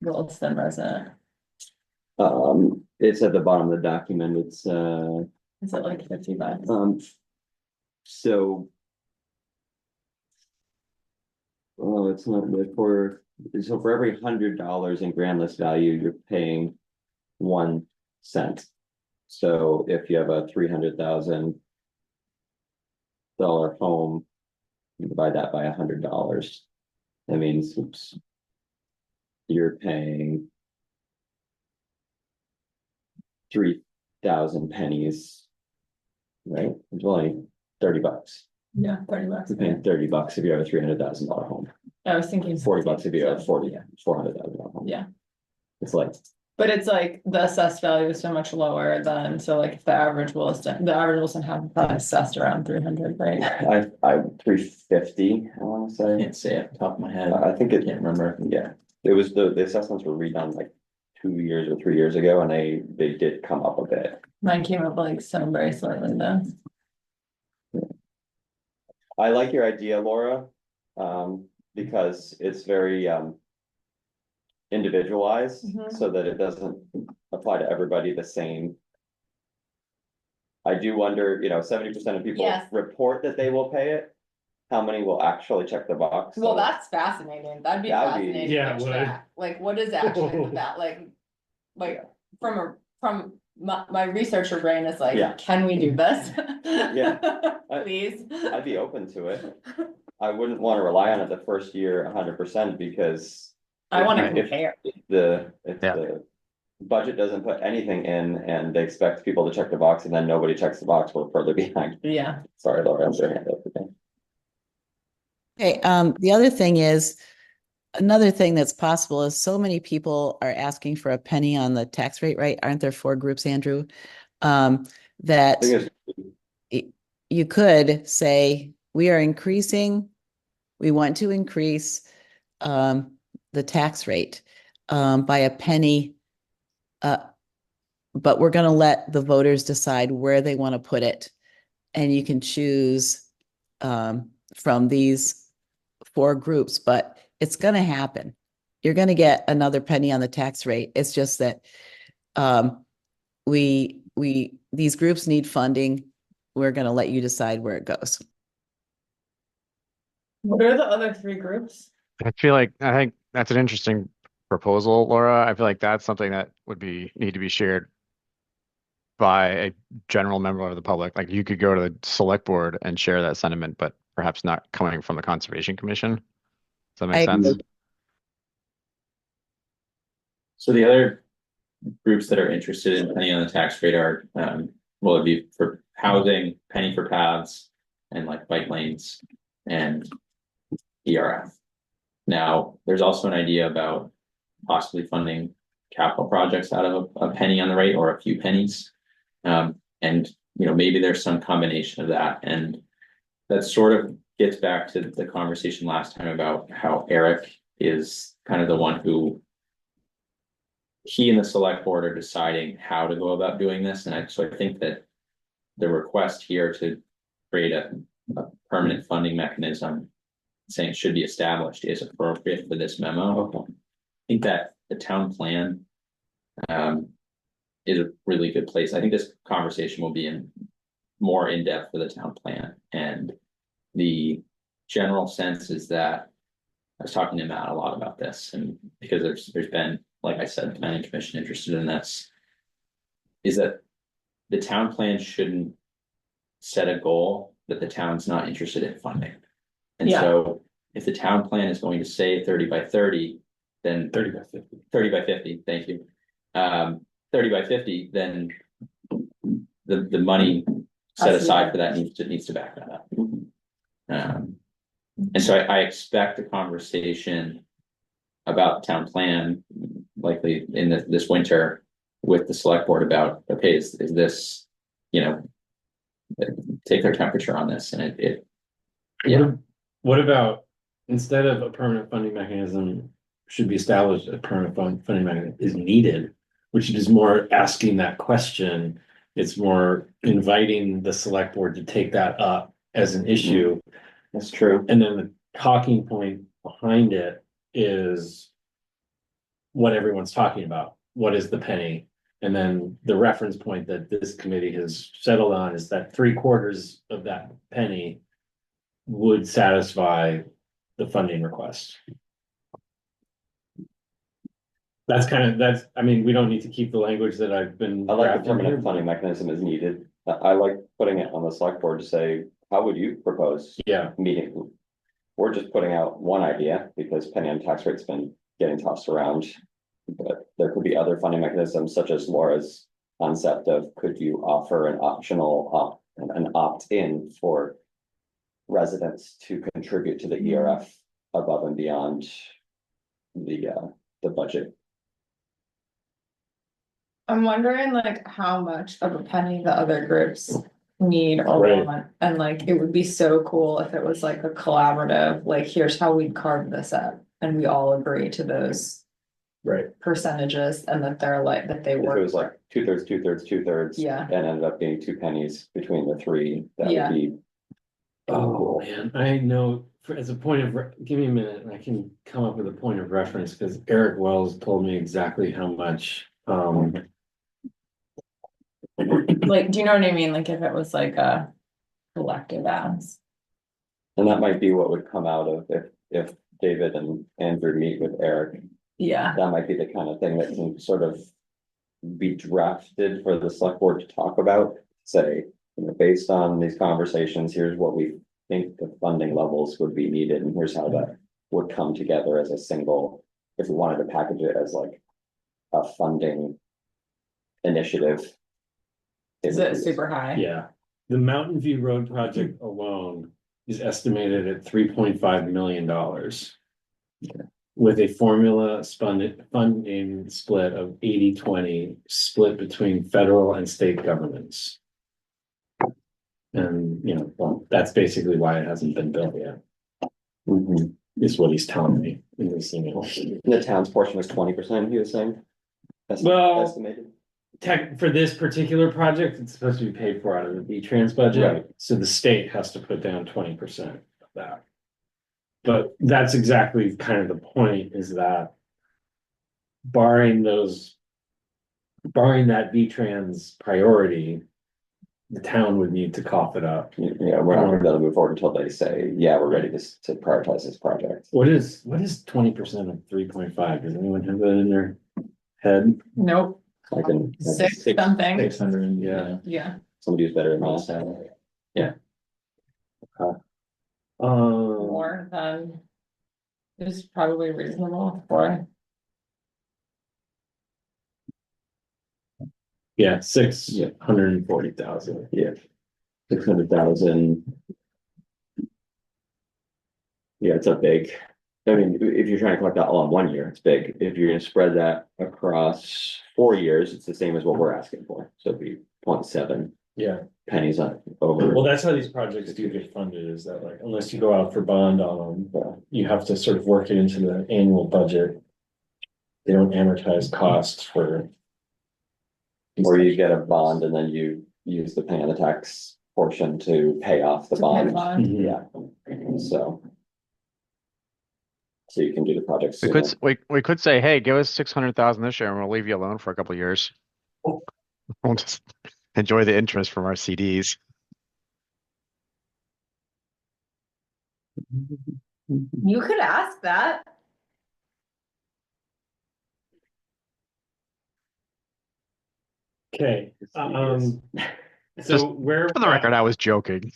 Williston resident? It's at the bottom of the document, it's Is it like $50? So. Oh, it's not so for every $100 in grand list value, you're paying 1 cent. So if you have a $300,000 home, you divide that by $100. That means, oops, you're paying 3,000 pennies, right? It's only $30. Yeah, $30. You're paying $30 if you have a $300,000 home. I was thinking $40 if you have Yeah. $400,000 home. Yeah. It's like, But it's like the assessed value is so much lower than, so like if the average Williston have probably assessed around 300, right? I 350, I wanna I say. can't say off the top of my head. I think I it, can't remember. yeah, it was the assessments were redone like 2 years or 3 years ago, and they did come up a bit. Mine came up like so very slightly though. I like your idea, Laura, because it's very individualized, Mhm. so that it doesn't apply to everybody the same. I do wonder, 70% of people Yes. report that they will pay it. How many will actually check the box? Well, So- that's fascinating. That'd be That would be- fascinating Yeah, to it would. track. Like, what is actually that, like from my researcher brain is like, Yeah. can we do this? Yeah. Please. I'd be open to it. I wouldn't want to rely on it the first year 100% because. I want to if compare. If Yeah. the budget doesn't put anything in and they expect people to check the box and then nobody checks the box, we're further behind. Yeah. Sorry, Laura, I'm sorry. Okay. Okay, the other thing is, another thing that's possible is so many people are asking for a penny on the tax rate, right? Aren't there 4 groups, Andrew? That Thing is, you could say, we want to increase the tax rate by a penny. But we're going to let the voters decide where they want to put it. And you can choose from these 4 groups, but it's going to happen. You're going to get another penny on the tax rate. It's just that these groups need funding. We're going to let you decide where it goes. What are the other 3 groups? I think that's an interesting proposal, Laura. I feel like that's something that would need to be shared by a general member of the public. Like you could go to the select board and share that sentiment, but perhaps not coming from the Conservation Commission. Does that make sense? agree. So the other groups that are interested in penny on the tax rate are, well, it'd be for housing, penny for paths, and like bike lanes and ERF. Now, there's also an idea about possibly funding capital projects out of a penny on the rate or a few pennies. And maybe there's some combination of that. And that sort of gets back to the conversation last time about how Eric is kind of the one who he and the select board are deciding how to go about doing this. And so I think that the request here to create a permanent funding mechanism saying it should be established is appropriate for this memo. I think that the town plan is a really good place. I think this conversation will be more in depth for the town plan, and the general sense is that I was talking to Matt a lot about this, and because there's been, like I said, planning commission interested in this, is that the town plan shouldn't set a goal that the town's not interested in funding. And Yeah. so if the town plan is going to say 30 by 30, then 30 by 50. 30 by 50, thank you. 30 by 50, then the money set aside for that needs to back that up. And so I expect a conversation about the town plan, likely in this winter, with the select board about, okay, is this, take their temperature on this, and it yeah. What about, instead of a permanent funding mechanism should be established, a permanent funding mechanism is needed, which is more asking that question. It's more inviting the select board to take that up as an issue. That's true. And then the talking point behind it is what everyone's talking about. What is the penny? And then the reference point that this committee has settled on is that 3/4 of that penny would satisfy the funding request. I mean, we don't need to keep the language that I've been. I like the drafting here, permanent funding mechanism is needed. I like putting it on the select board to say, how would you propose Yeah, meeting? We're just putting out one idea because penny on tax rate's been getting tossed around. But there could be other funding mechanisms such as Laura's concept of could you offer an optional an opt-in for residents to contribute to the ERF above and beyond the budget. I'm wondering like how much of a penny the other groups need or Right. want, and like it would be so cool if it was like a collaborative, like here's how we'd carve this up, and we all agree to those right. percentages, and that they're like that they If work. it was like 2/3, 2/3, 2/3. Yeah. And ended up being 2 pennies between the three, that Yeah. would be. Oh, man, I know, as a point of, give me a minute, and I can come up with a point of reference, because Eric Wells told me exactly how much, Like, do you know what I mean? Like if it was like a collective ask. And that might be what would come out of if David and Andrew meet with Eric. Yeah, That might be the kind of thing that can sort of be drafted for the select board to talk about, say, based on these conversations, here's what we think the funding levels would be needed, and here's how that would come together as a single, if we wanted to package it as like a funding initiative. is it super high? yeah. The Mountain View Road project alone is estimated at $3.5 million. With a formula funding split of 80-20, split between federal and state governments. And, well, that's basically why it hasn't been built yet, Mhm. is what he's telling me in this email. The town's portion was 20%, he was saying. Well- Estimated. For this particular project, it's supposed to be paid for out of the V-Trans budget, Right. so the state has to put down 20% of that. But that's exactly kind of the point, is that barring that V-Trans priority, the town would need to cough it up. Yeah, we're not gonna be able to move forward until they say, yeah, we're ready to prioritize this project. What is 20% of 3.5? Does anyone have that in their head? Nope, I can. six something, 600, yeah. yeah. Somebody who's better than us. More than is probably reasonable for. Yeah, 640,000. Yeah. 600,000 Yeah, it's a big, I mean, if you're trying to collect that all in 1 year, it's big. If you're gonna spread that across 4 years, it's the same as what we're asking for. So it'd be 0.7 Yeah, pennies on over. well, that's how these projects do get funded, is that like, unless you go out for bond on them, you have to sort of work it into the annual budget. They don't amortize costs for. Or you get a bond and then you use the pay on the tax portion to pay off the To pay the bond. bond. Yeah, so. So you can do the project We sooner. could, we could say, hey, give us 600,000 this year and we'll leave you alone for a couple of years. We'll just enjoy the interest from our CDs. You could ask that. Okay, Just so where. For the record, I was joking.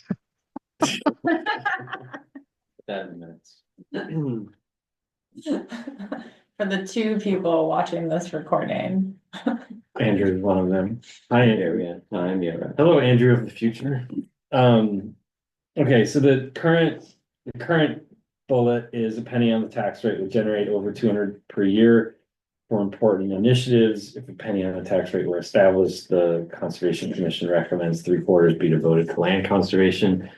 That in minutes. For the 2 people watching this recording. Andrew is one of them. Hi, Andrew. Area, time, yeah, right. Hello, Andrew of the future. Okay, so the current bullet is a penny on the tax rate would generate over 200 per year for important initiatives. If a penny on the tax rate were established, the Conservation Commission recommends 3/4 be devoted to land conservation.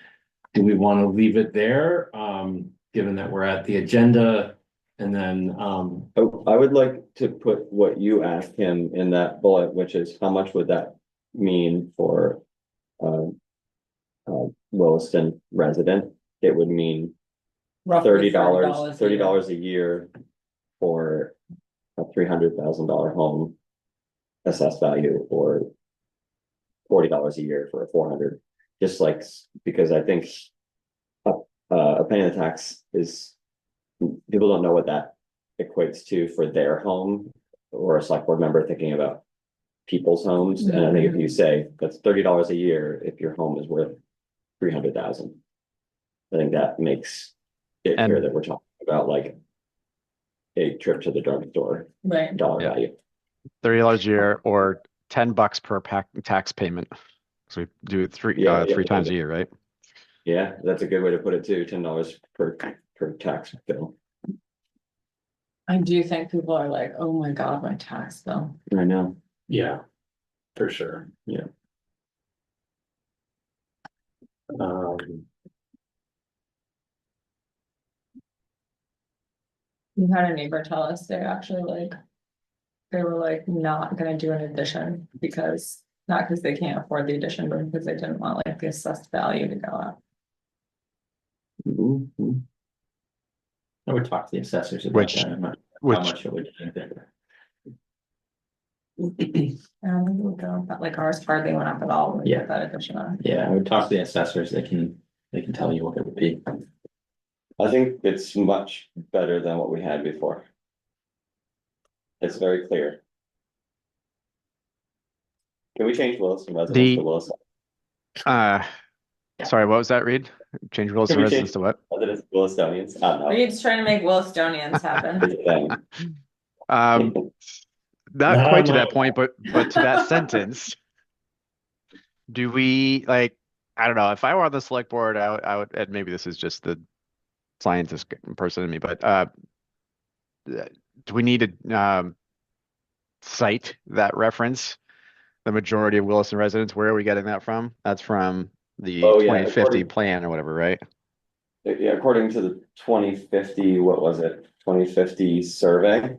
Do we want to leave it there? Given that we're at the agenda, and then, I would like to put what you asked him in that bullet, which is how much would that mean for Williston resident? It would mean Roughly $30 a year for a $300,000 home assessed value, or $40 a year for a 400. Just like, because I think a penny on the tax is, people don't know what that equates to for their home, or a select board member thinking about people's homes. And I think if you say that's $30 a year, if your home is worth 300,000, I think that makes it clear And- that we're talking about like a trip to the drugstore Right. dollar Yeah. value. $30 a year or $10 per tax payment. So we do it three Yeah, three times a year, right? Yeah, that's a good way to put it too. $10 per tax bill. I do think people are like, oh my God, my tax bill. I know. yeah, for sure. Yeah. We had a neighbor tell us they actually like. They were like not gonna do an addition because, not because they can't afford the addition, but because they didn't want like the assessed value to go up. Mhm. I would talk to the assessors about Which- that, how Which much it would. I don't think it would go, but like ours hardly went up at all when we Yeah. put that addition on. Yeah, I would talk to the assessors, they can tell you what it would be. I think it's much better than what we had before. It's very clear. Can we change Williston residents to Williston? sorry, what was that, Reed? Change rules Can and we residents change to what? residents to Willistonians? I don't know. Reed's trying to make Willistonians happen. It's a thing. Not quite to that No. point, but to that sentence. Do we like, I don't know, if I were on the select board, I would, and maybe this is just the scientist person in me, but do we need to cite that reference? The majority of Williston residents, where are we getting that from? That's from the Oh, yeah, 2050 according- plan or whatever, right? Yeah, according to the 2050, what was it? 2050 survey?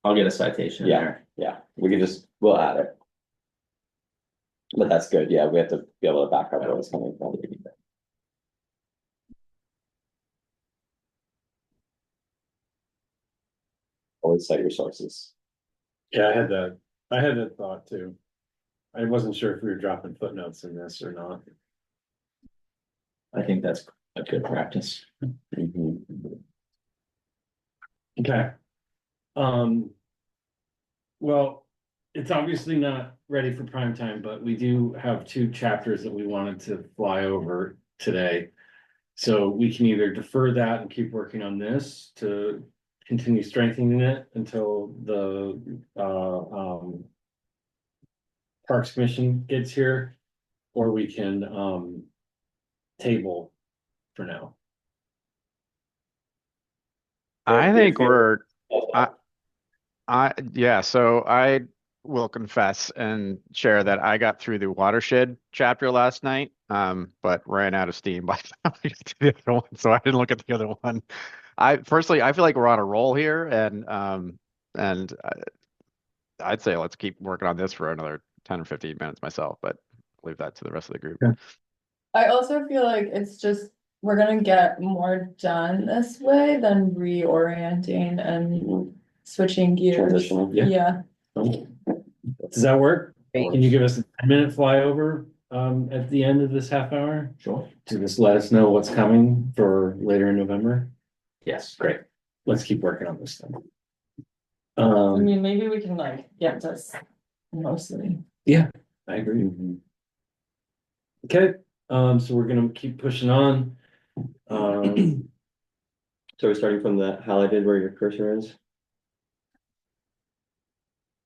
I'll get a citation Yeah. there. Yeah, we'll add it. But that's good. Yeah, we have to be able to back up where it's coming from. Always cite your sources. Yeah, I had that thought too. I wasn't sure if we were dropping footnotes in this or not. I think that's a good practice. Okay. Well, it's obviously not ready for prime time, but we do have 2 chapters that we wanted to fly over today. So we can either defer that and keep working on this to continue strengthening it until the Parks Commission gets here, or we can table for now. I think we're, I, Uh, so I will confess and share that I got through the watershed chapter last night, but ran out of steam by the time I got to the other one, so I didn't look at the other one. I feel like we're on a roll here, and I'd say let's keep working on this for another 10 or 15 minutes myself, but leave that to the rest of the group. Yeah. I also feel like it's just, we're gonna get more done this way than reorienting and switching gears. Transitioning, Yeah, Does that work? Great. Can you give us a 10-minute flyover at the end of this half hour? Sure. To just let us know what's coming for later in November? Yes. Great. Let's keep working on this stuff. I mean, maybe we can like get this mostly. I agree. Okay, so we're gonna keep pushing on. So we're starting from the highlighted where your cursor is.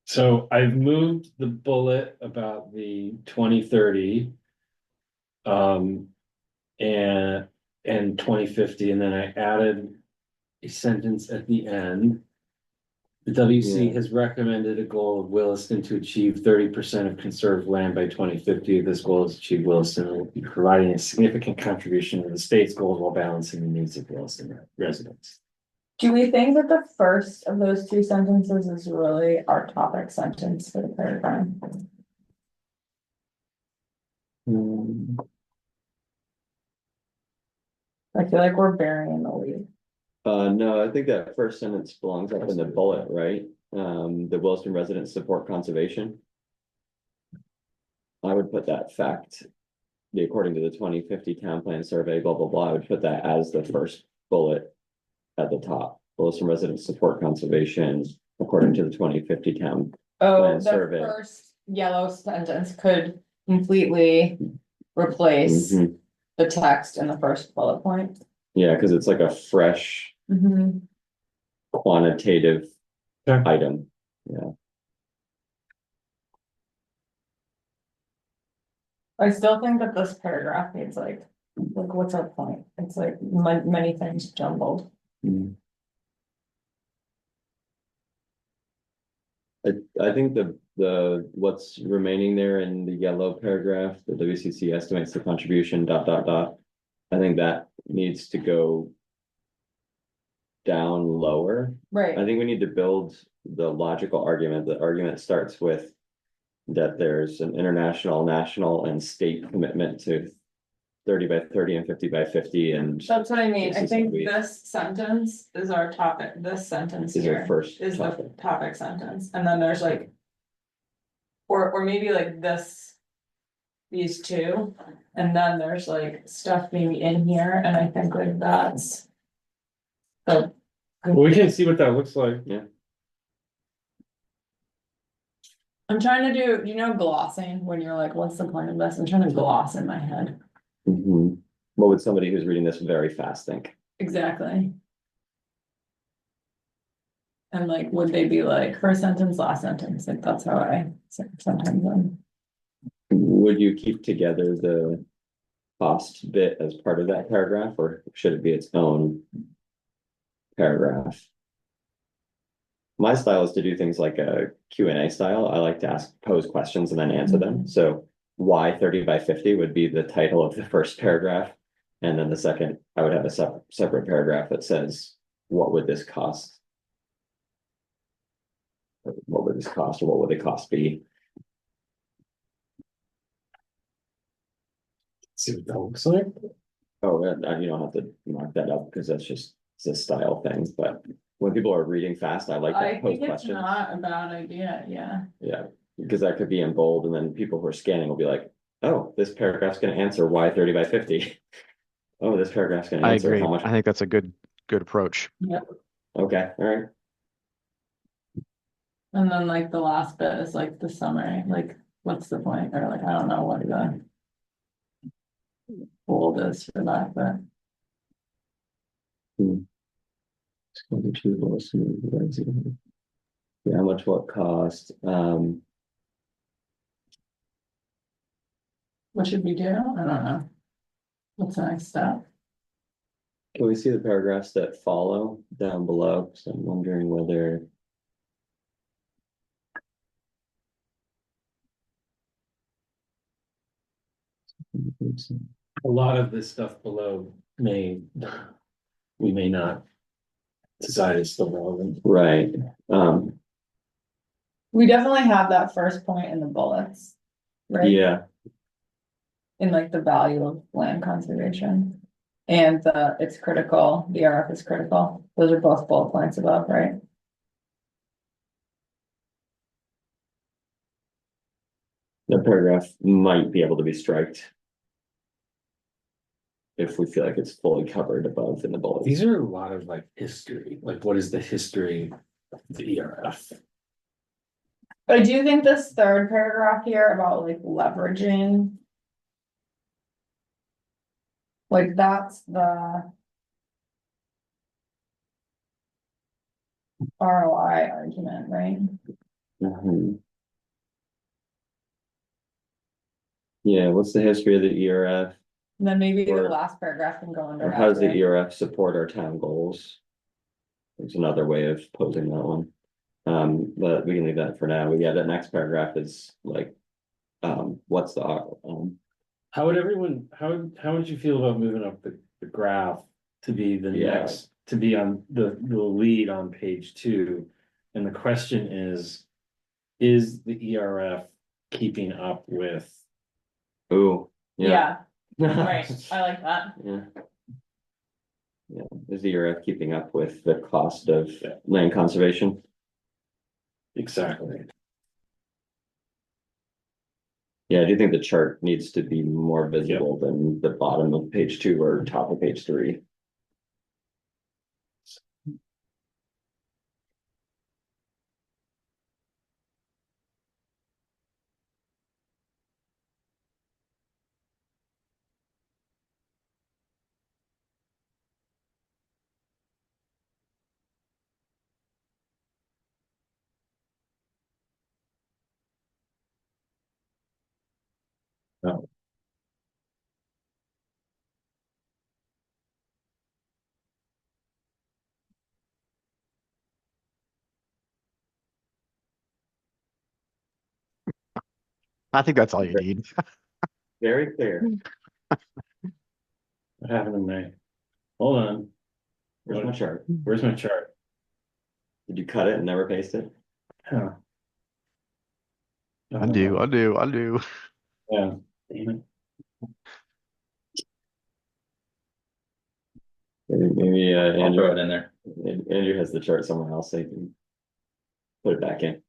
So I've moved the bullet about the 2030. And 2050, and then I added a sentence at the end. The WC Yeah. has recommended a goal of Williston to achieve 30% of conserved land by 2050. If this goal is achieved, Williston will be providing a significant contribution to the state's goals while balancing the needs of Williston residents. Do we think that the first of those two sentences is really our topic sentence for the paragraph? I feel like we're burying the lead. No, I think that first sentence belongs up in the bullet, right? The Williston residents support conservation. I would put that fact, according to the 2050 town plan survey, blah, blah, blah, I would put that as the first bullet at the top. Williston residents support conservation according to the 2050 town. Oh, Plan the survey. first yellow sentence could completely replace Mhm. the text in the first bullet point. Yeah, because it's like a fresh quantitative Okay. item. Yeah. I still think that this paragraph needs like what's our point? It's like many things jumbled. I think the what's remaining there in the yellow paragraph, the WCC estimates the contribution dot dot dot. I think that needs to go down lower. Right. I think we need to build the logical argument. The argument starts with that there's an international, national, and state commitment to 30 by 30 and 50 by 50, and That's what I mean. This I is think what we- this sentence is our topic. This sentence is here our first is the topic. topic sentence. And then there's like, or maybe like this, these two, and then there's like stuff maybe in here, and I think like that's the. Well, we can see what that looks like. I'm trying to do, you know, glossing, when you're like, what's the point of this? I'm trying to gloss in my head. Mhm. What would somebody who's reading this very fast think? Exactly. And like, would they be like, first sentence, last sentence? Like, that's how I sometimes Would you keep together the cost bit as part of that paragraph, or should it be its own paragraph? My style is to do things like a Q&A style. I like to pose questions and then answer them. So why 30 by 50 would be the title of the first paragraph. And then the second, I would have a separate paragraph that says, what would this cost? What would this cost, or what would the cost be? See what that looks like. Oh, and you don't have to mark that up because that's just, it's a style thing, but when people are reading fast, I like I to pose think it's questions. not a bad idea, yeah. Yeah, because that could be in bold, and then people who are scanning will be like, oh, this paragraph's gonna answer why 30 by 50. Oh, this paragraph's gonna I answer agree. how much. I think that's a good approach. Okay, all right. And then like the last bit is like the summary, like, what's the point? Or like, I don't know what the bold is for that, but. Yeah, how much will it cost? What should we do? I don't know. What's the next step? Can we see the paragraphs that follow down below? So I'm wondering whether. A lot of this stuff below we may not decide is still relevant. Right, We definitely have that first point in the bullets. Right? yeah, In like the value of land conservation. And it's critical, the RF is critical. Those are both bullet points above, right? the paragraph might be able to be striked. If we feel like it's fully covered above in the bullet. These are a lot of like history, like what is the history of the ERF? I do think this third paragraph here about like leveraging. Like that's the. ROI argument, right? Mhm. Yeah, what's the history of the ERF? And then maybe the Or- last paragraph can go under. Or that how does the too. ERF support our town goals? There's another way of posing that one. But we can leave that for now. Yeah, that next paragraph is like, what's the, How would everyone, how would you feel about moving up the graph to be the Yeah. next, to be on the lead on page 2? And the question is the ERF keeping up with? ooh, yeah. Yeah, right, I like that. Yeah. Yeah, is the ERF keeping up with the cost of Yeah. land conservation? Exactly. Yeah, I do think the chart needs to be more visible than the bottom of page 2 or top of page 3. No. I think that's all you need. Very clear. What happened to me? Hold on, Where's my chart? where's my chart? Did you cut it and never paste it? Huh. I do. Yeah. Damn it. Maybe I'll throw Andrew, it in there. Andrew has the chart somewhere else, so you can put it back in.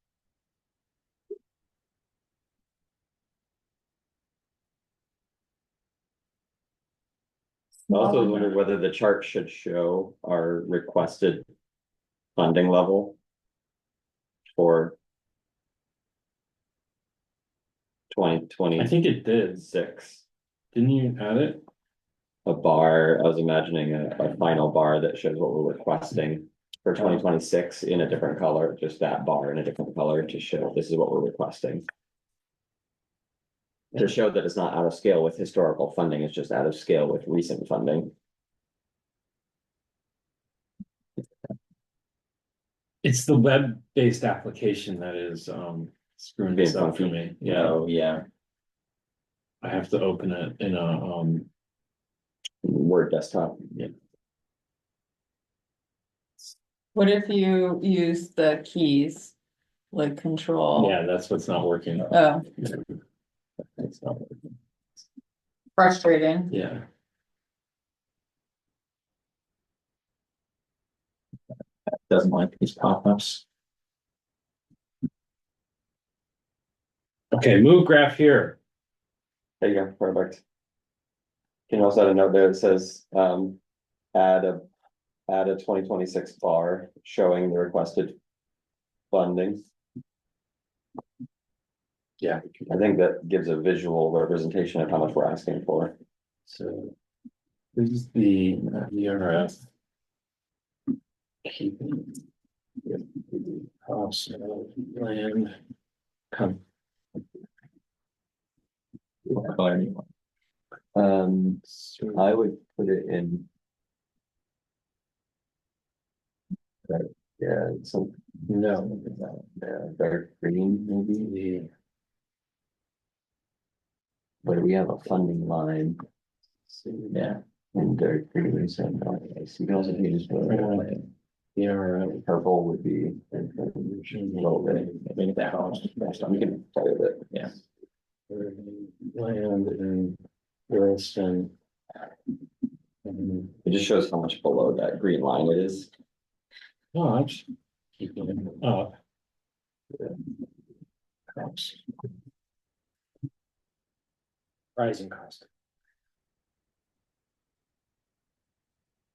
I also wondered whether the chart should show our requested funding level for 2026. I think it did. Didn't you add it? A bar, I was imagining a final bar that shows what we're requesting for 2026 in a different color, just that bar in a different color to show this is what we're requesting. To show that it's not out of scale with historical funding, it's just out of scale with recent funding. It's the web-based application that is screwing Being this up for funky. me. Yeah, Oh, yeah. I have to open it in a Word desktop. yeah. What if you use the keys, like control? Yeah, that's what's not working. Oh, It's not working. frustrating. Yeah. Doesn't like these pop-ups. Okay, move graph here. There you go, perfect. Can you also add a note there that says, add a 2026 bar showing the requested funding. Yeah. I think that gives a visual representation of how much we're asking for. So this is the ERF. Keeping the cost of land. Come. I would put it in Yeah, some, no, dark green, maybe. Where we have a funding line. Yeah, and dark green, so I see those if you just. Yeah, purple would be. A little bit, I mean, that house, we can play with it, yeah. Land in Williston. It just shows how much below that green line it is. Oh, I'm just keeping it up. Cost. Rising cost.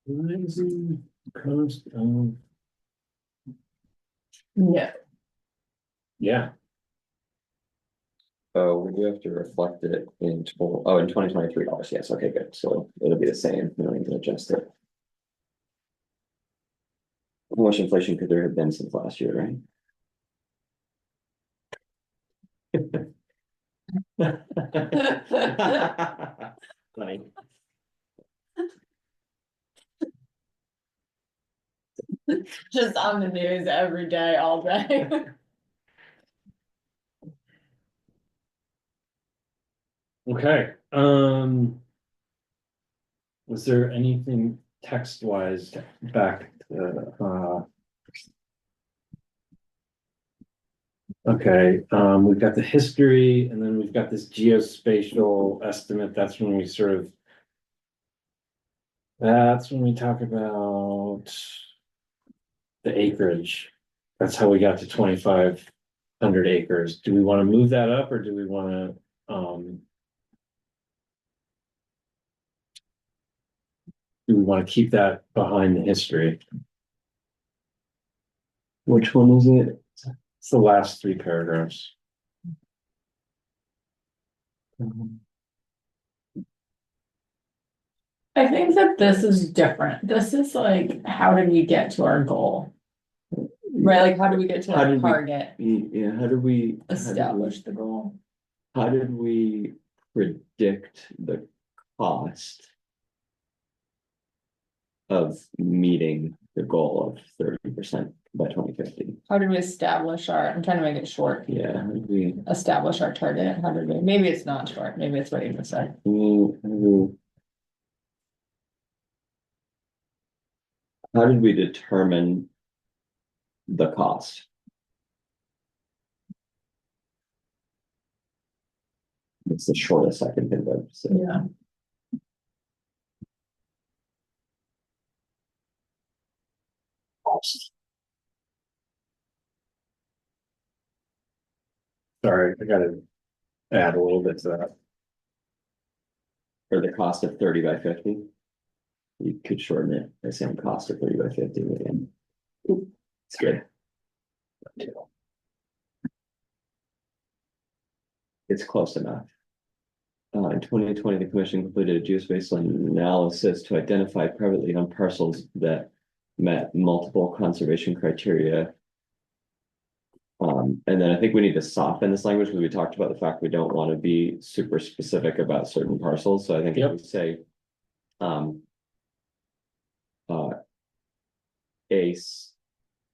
Rising cost of, Yeah, yeah, Oh, we do have to reflect it in in 2023 dollars, yes, okay, good, so it'll be the same, we don't need to adjust it. How much inflation could there have been since last year, right? Funny. just on the news every day, all day. okay, was there anything text-wise back to, okay, we've got the history and then we've got this geospatial estimate, that's when we sort of. That's when we talk about. The acreage, that's how we got to 2,500 acres, do we want to move that up or do we want to, do we want to keep that behind the history? Which one is it? It's the last three paragraphs. I think that this is different. This is like, how did we get to our goal? Right, like how do we get to How our did we- target, Yeah, how did we? establish the goal? How did we predict the cost? Of meeting the goal of 30% by 2050, How did we establish I'm trying to make it short, yeah, how did we? establish our target, how did we, maybe it's not short, maybe it's what you just said. How did we determine the cost? It's the shortest I can think of, so. Yeah. Sorry, I gotta add a little bit to that. For the cost of 30 by 50. You could shorten it by saying cost of 30 by 50 again. It's good. It's close enough. In 2020, the commission completed a geospatial analysis to identify privately owned parcels that met multiple conservation criteria. And then I think we need to soften this language because we talked about the fact we don't want to be super specific about certain parcels. So I think if we say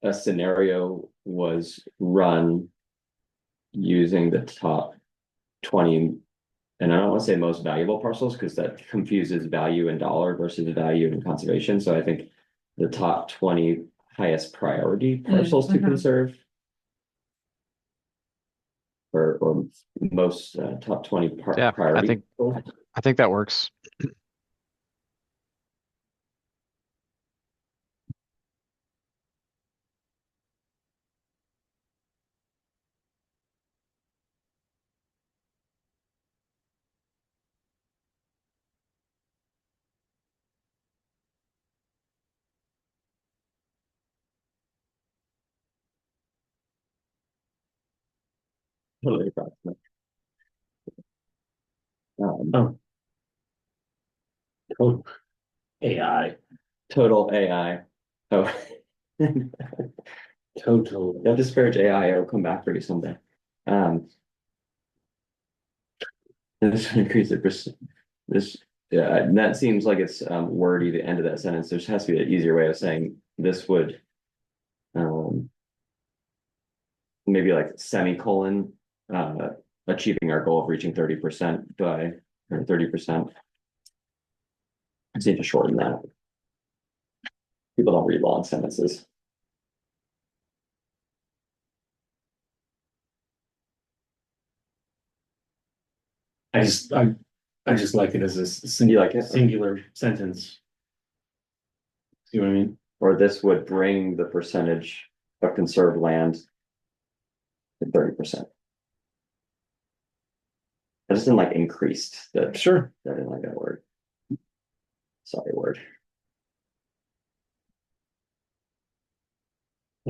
a scenario was run using the top 20, and I don't want to say most valuable parcels because that confuses value in dollar versus value in conservation. So I think the top 20 highest priority parcels to conserve. Or most top 20 Yeah, priority. I think that works. Totally approximate. Total AI. Total AI. Oh. Total. Don't disparage AI, it'll come back for you someday. This would increase this, yeah, and that seems like it's wordy, the end of that sentence. There has to be an easier way of saying this would Maybe like semicolon, achieving our goal of reaching 30% by, or 30%. I just need to shorten that. People don't read long sentences. I just like it as a You like it? singular sentence. See what I mean? Or this would bring the percentage of conserved land to 30%. I just didn't like increased, that Sure. I didn't like that word. Sorry, word.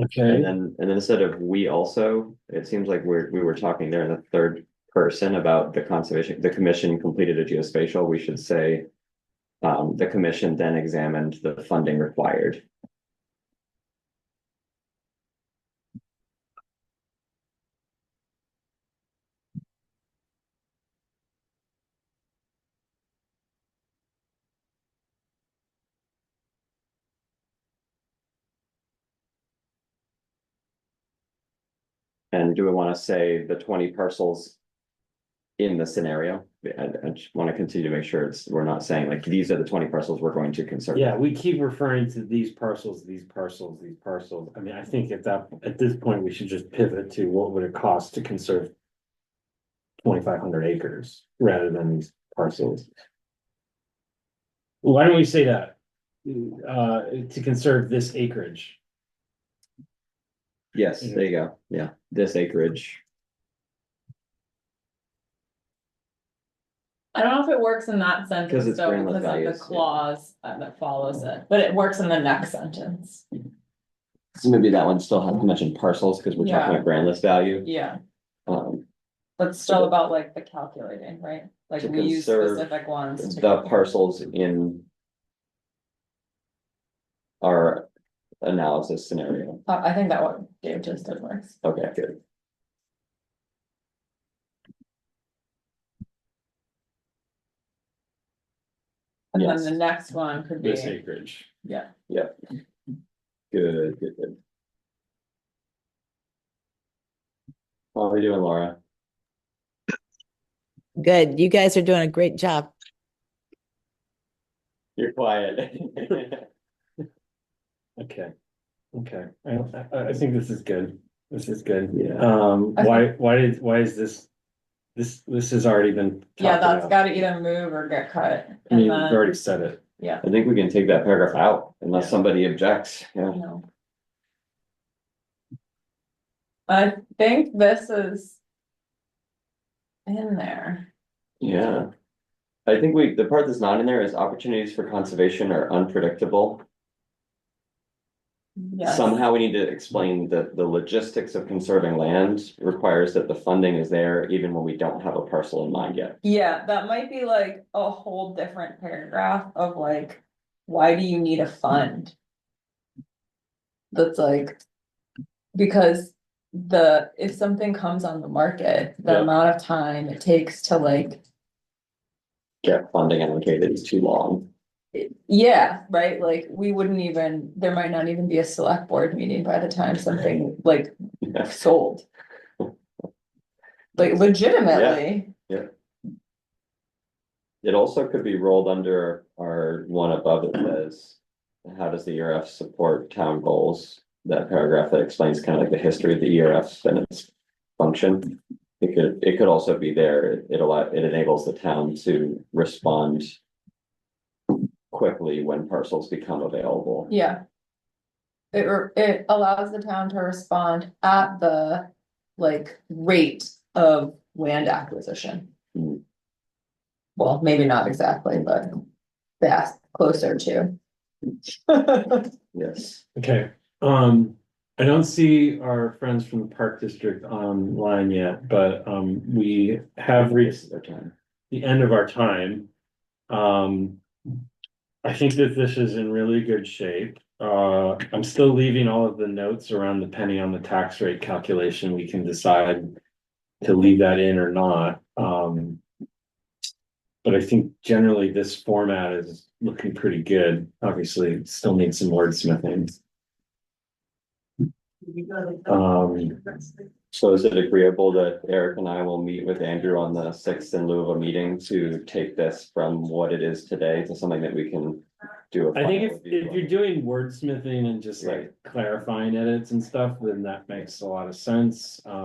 Okay. And then instead of we also, it seems like we were talking there in the third person about the conservation, the commission completed a geospatial, we should say. The commission then examined the funding required. And do we want to say the 20 parcels in the scenario? I just want to continue to make sure we're not saying like, these are the 20 parcels we're going to conserve. Yeah, we keep referring to these parcels, these parcels, these parcels. I mean, I think at this point, we should just pivot to what would it cost to conserve 2,500 acres rather than these parcels. Why don't we say that? To conserve this acreage. Yes, there you go. Yeah, this acreage. I don't know if it works in that 'Cause sentence it's though, brandless because of the values, yeah. clause that follows it, but it works in the next sentence. So maybe that one still has to mention parcels because we're talking Yeah. about grand list value. Yeah, Um, but still about like the calculating, right? Like To we use conserve specific ones. to- the parcels in our analysis scenario. I think that what Dave just did works. Okay, good. And then Yes. the next one could be, This acreage. yeah, Good. How are we doing, Laura? Good. You guys are doing a great job. You're quiet. Okay. I think this is good. This is good. Yeah. Why is this? This has already been. yeah, talked that's about. gotta either move or get cut. I And mean, we've then, already said it. yeah, I think we can take that paragraph out unless Yeah. somebody objects. Yeah. no. I think this is in there. Yeah. I think the part that's not in there is opportunities for conservation are unpredictable. Yes. Somehow we need to explain that the logistics of conserving land requires that the funding is there even when we don't have a parcel in mind yet. Yeah, that might be like a whole different paragraph of like, why do you need a fund? That's like, because if something comes on the market, the Yeah. amount of time it takes to like, Get funding allocated is too long. yeah, right, like, we wouldn't even, there might not even be a select board meeting by the time something like sold. Like legitimately. It also could be rolled under our one above it says, how does the ERF support town goals? That paragraph that explains kind of like the history of the ERF and its function. It could also be there. It enables the town to respond quickly when parcels become available. Yeah. It allows the town to respond at the, like, rate of land acquisition. Mm. Well, maybe not exactly, but that's closer to. Yes. Okay, I don't see our friends from the Park District online yet, but we have reached their time. the end of our time. I think that this is in really good shape. I'm still leaving all of the notes around the penny on the tax rate calculation. We can decide to leave that in or not. But I think generally this format is looking pretty good. Obviously, still need some wordsmithing. So is it agreeable that Eric and I will meet with Andrew on the sixth in lieu of a meeting to take this from what it is today to something that we can do? I think final review if of? you're doing wordsmithing and just like clarifying edits and stuff, then that makes a lot of sense. I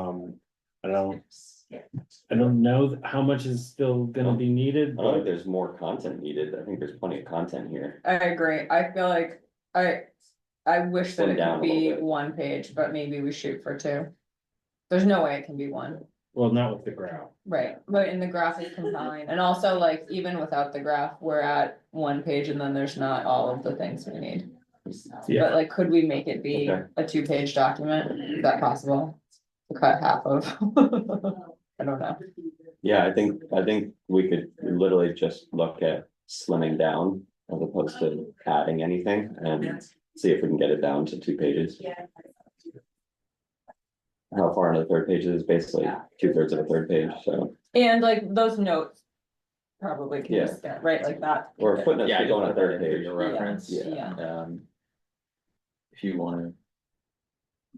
don't know how much is still gonna be needed, I don't think but there's more content needed. I think there's plenty of content here. I agree. I feel like I wish that Slim it down could a little be bit. one page, but maybe we shoot for two. There's no way it can be one, well, not with the graph. right? But in the graph is combined, and also like even without the graph, we're at one page and then there's not all of the things we need. Yeah. But like, could we make it be Okay. a 2-page document? Is that possible? To cut half of? I don't know. Yeah, I think we could literally just look at slimming down as opposed to adding anything and see if we can get it down to 2 pages. How far into the third page is basically 2/3 of a third page, so, And like those notes. Probably can Yeah. just get right like that. or footnotes Yeah, could go on a put that third in for page. your reference. Yeah. If you wanna,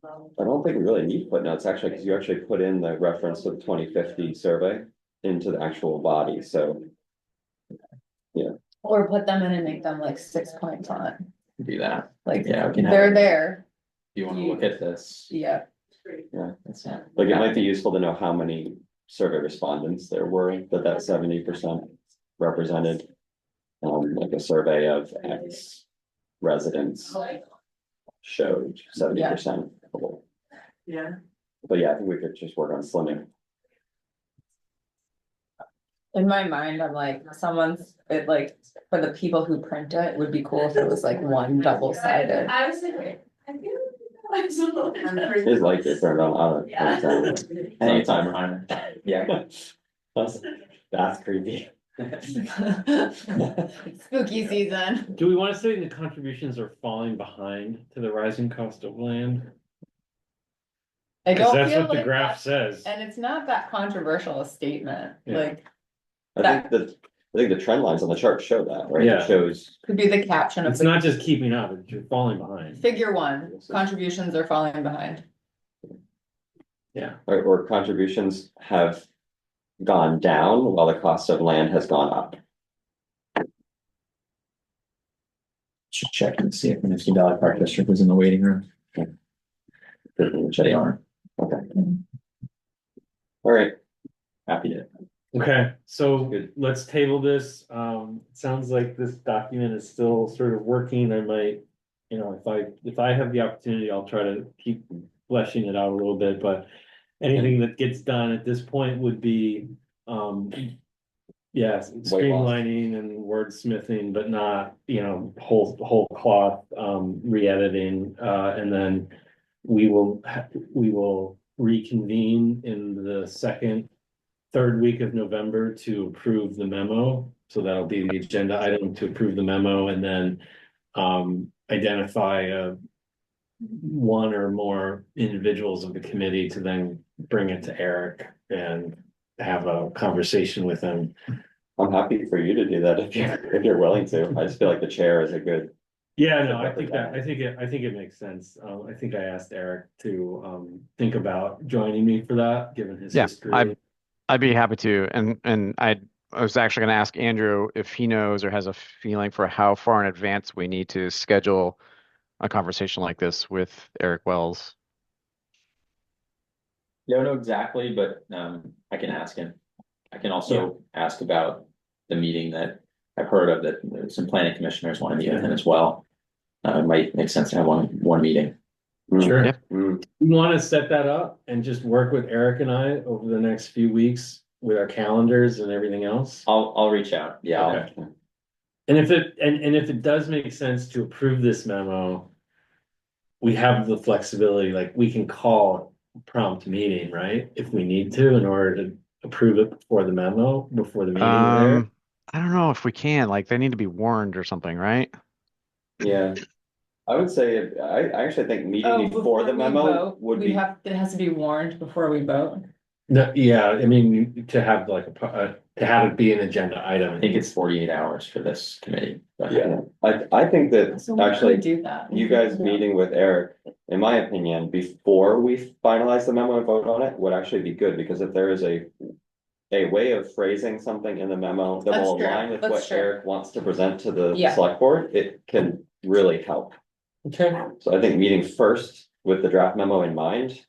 I don't think we really need footnotes actually, because you actually put in the reference to the 2050 survey into the actual body, so. Or put them in and make them like 6-point font, do that, like Yeah, we can have they're it. there, if you wanna look at this. yeah. Yeah, That's not. like it might be useful to know how many survey respondents there were, that 70% represented. Like a survey of X residents showed 70%. Yeah. But yeah, I think we could just work on slimming. In my mind, I'm like, it like, for the people who print it, it would be cool if it was like one double-sided. I was like, I feel. His light gets turned on. Anytime, Ryan. Yeah. That's creepy. Spooky season. Do we wanna say the contributions are falling behind to the rising cost of land? I Cause don't that's feel what the like graph that's, says. and it's not that controversial a statement, Yeah. like, I think the trend lines on the chart show that, right? Yeah. It shows, could be the caption of It's the not just keeping up, it's you're falling behind. figure 1, contributions are falling behind. Yeah, or contributions have gone down while the cost of land has gone up. Should check and see if the $50 Park District was in the waiting room. They are. Okay. All right, Happy to. okay, so Good. let's table this. It sounds like this document is still sort of working. I might. You know, if I have the opportunity, I'll try to keep fleshing it out a little bit, but anything that gets done at this point would be, yes, streamlining and wordsmithing, but not, you know, whole cloth, re-editing, and then we will reconvene in the third week of November to approve the memo. So that'll be the agenda item to approve the memo, and then identify one or more individuals of the committee to then bring it to Eric and have a conversation with him. I'm happy for you to do that if you're willing to. I just feel like the chair is a good. Yeah, no, I think it makes sense. I think I asked Eric to think about joining me for that, given his Yeah, history. I'd be happy to, and I was actually going to ask Andrew if he knows or has a feeling for how far in advance we need to schedule a conversation like this with Eric Wells. Don't know exactly, but I can ask him. I can also ask about the meeting that I've heard of, that some planning commissioners want to meet with him as well. It might make sense to have one meeting. Sure. Yeah. Mm. We want to set that up and just work with Eric and I over the next few weeks with our calendars and everything else. I'll reach out. Yeah. Okay. And if it does make sense to approve this memo, we have the flexibility, like we can call a prompt meeting, right? If we need to, in order to approve it before the memo, before the meeting. I don't know if we can, like, they need to be warned or something, right? Yeah, I would say, I actually think Oh, meeting before the we memo vote, would we be. have, it has to be warned before we vote. No, yeah, I mean, to have like to have it be an agenda item. I think it's 48 hours for this committee. But Yeah, I think that So we could actually, do that. you guys meeting with Eric in my opinion, before we finalize the memo and vote on it, would actually be good, because if there is a way of phrasing something in the memo that will That's true, align with that's what true. Eric wants to present to the Yeah. select board, it can really help. Okay, So I think meeting first with the draft memo in mind.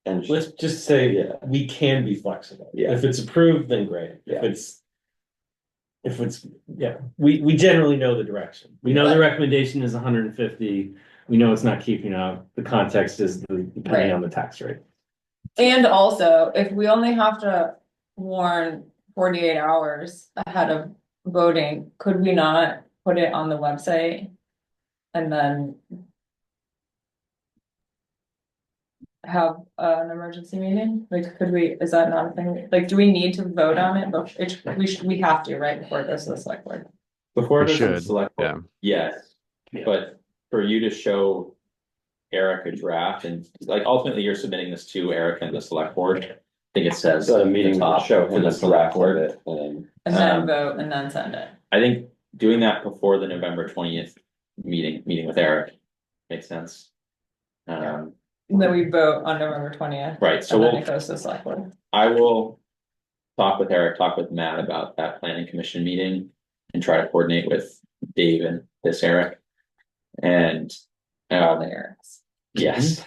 And let's just say Yeah. we can be flexible. Yeah. If it's approved, then great. Yeah. If it's, yeah, we generally know the direction. We know the recommendation is 150. We know it's not keeping up. The context is depending Right. on the tax rate. And also, if we only have to warn 48 hours ahead of voting, could we not put it on the website? And then have an emergency meeting? Like, could we, is that not a thing? Like, do we need to vote on it? But we have to, right, before it goes to the select board. Before We it goes to the should, select board, yeah. yes, Yeah. but for you to show Eric a draft, and like ultimately you're submitting this to Eric and the select board. I think it says. so the meeting at the will top show to him the a select draft of board. it, and And then Um, vote and then send it. I think doing that before the November 20th meeting with Eric makes sense. Um, And then we vote on November 20th. right, so And then we'll, it goes to the select board. I will talk with Eric, talk with Matt about that planning commission meeting and try to coordinate with Dave and this Eric. And, All the Erics. yes,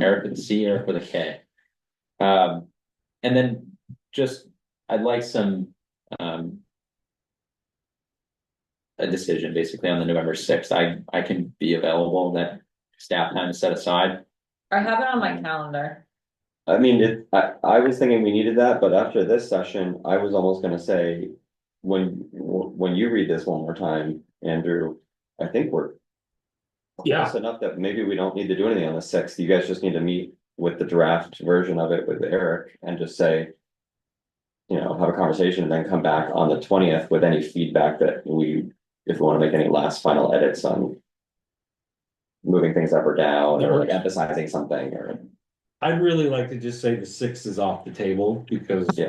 Eric with a C, Eric with a K. And then just, I'd like some, a decision basically on the November 6th. I can be available, that staff time is set aside. I have it on my calendar. I mean, I was thinking we needed that, but after this session, I was almost gonna say. When you read this one more time, Andrew, I think we're. Yeah. Close enough that maybe we don't need to do anything on the 6th. You guys just need to meet with the draft version of it with Eric and just say. You know, have a conversation and then come back on the 20th with any feedback that if we wanna make any last final edits on. Moving things up or down, or like emphasizing something, or, I'd really like to just say the 6 is off the table because yeah,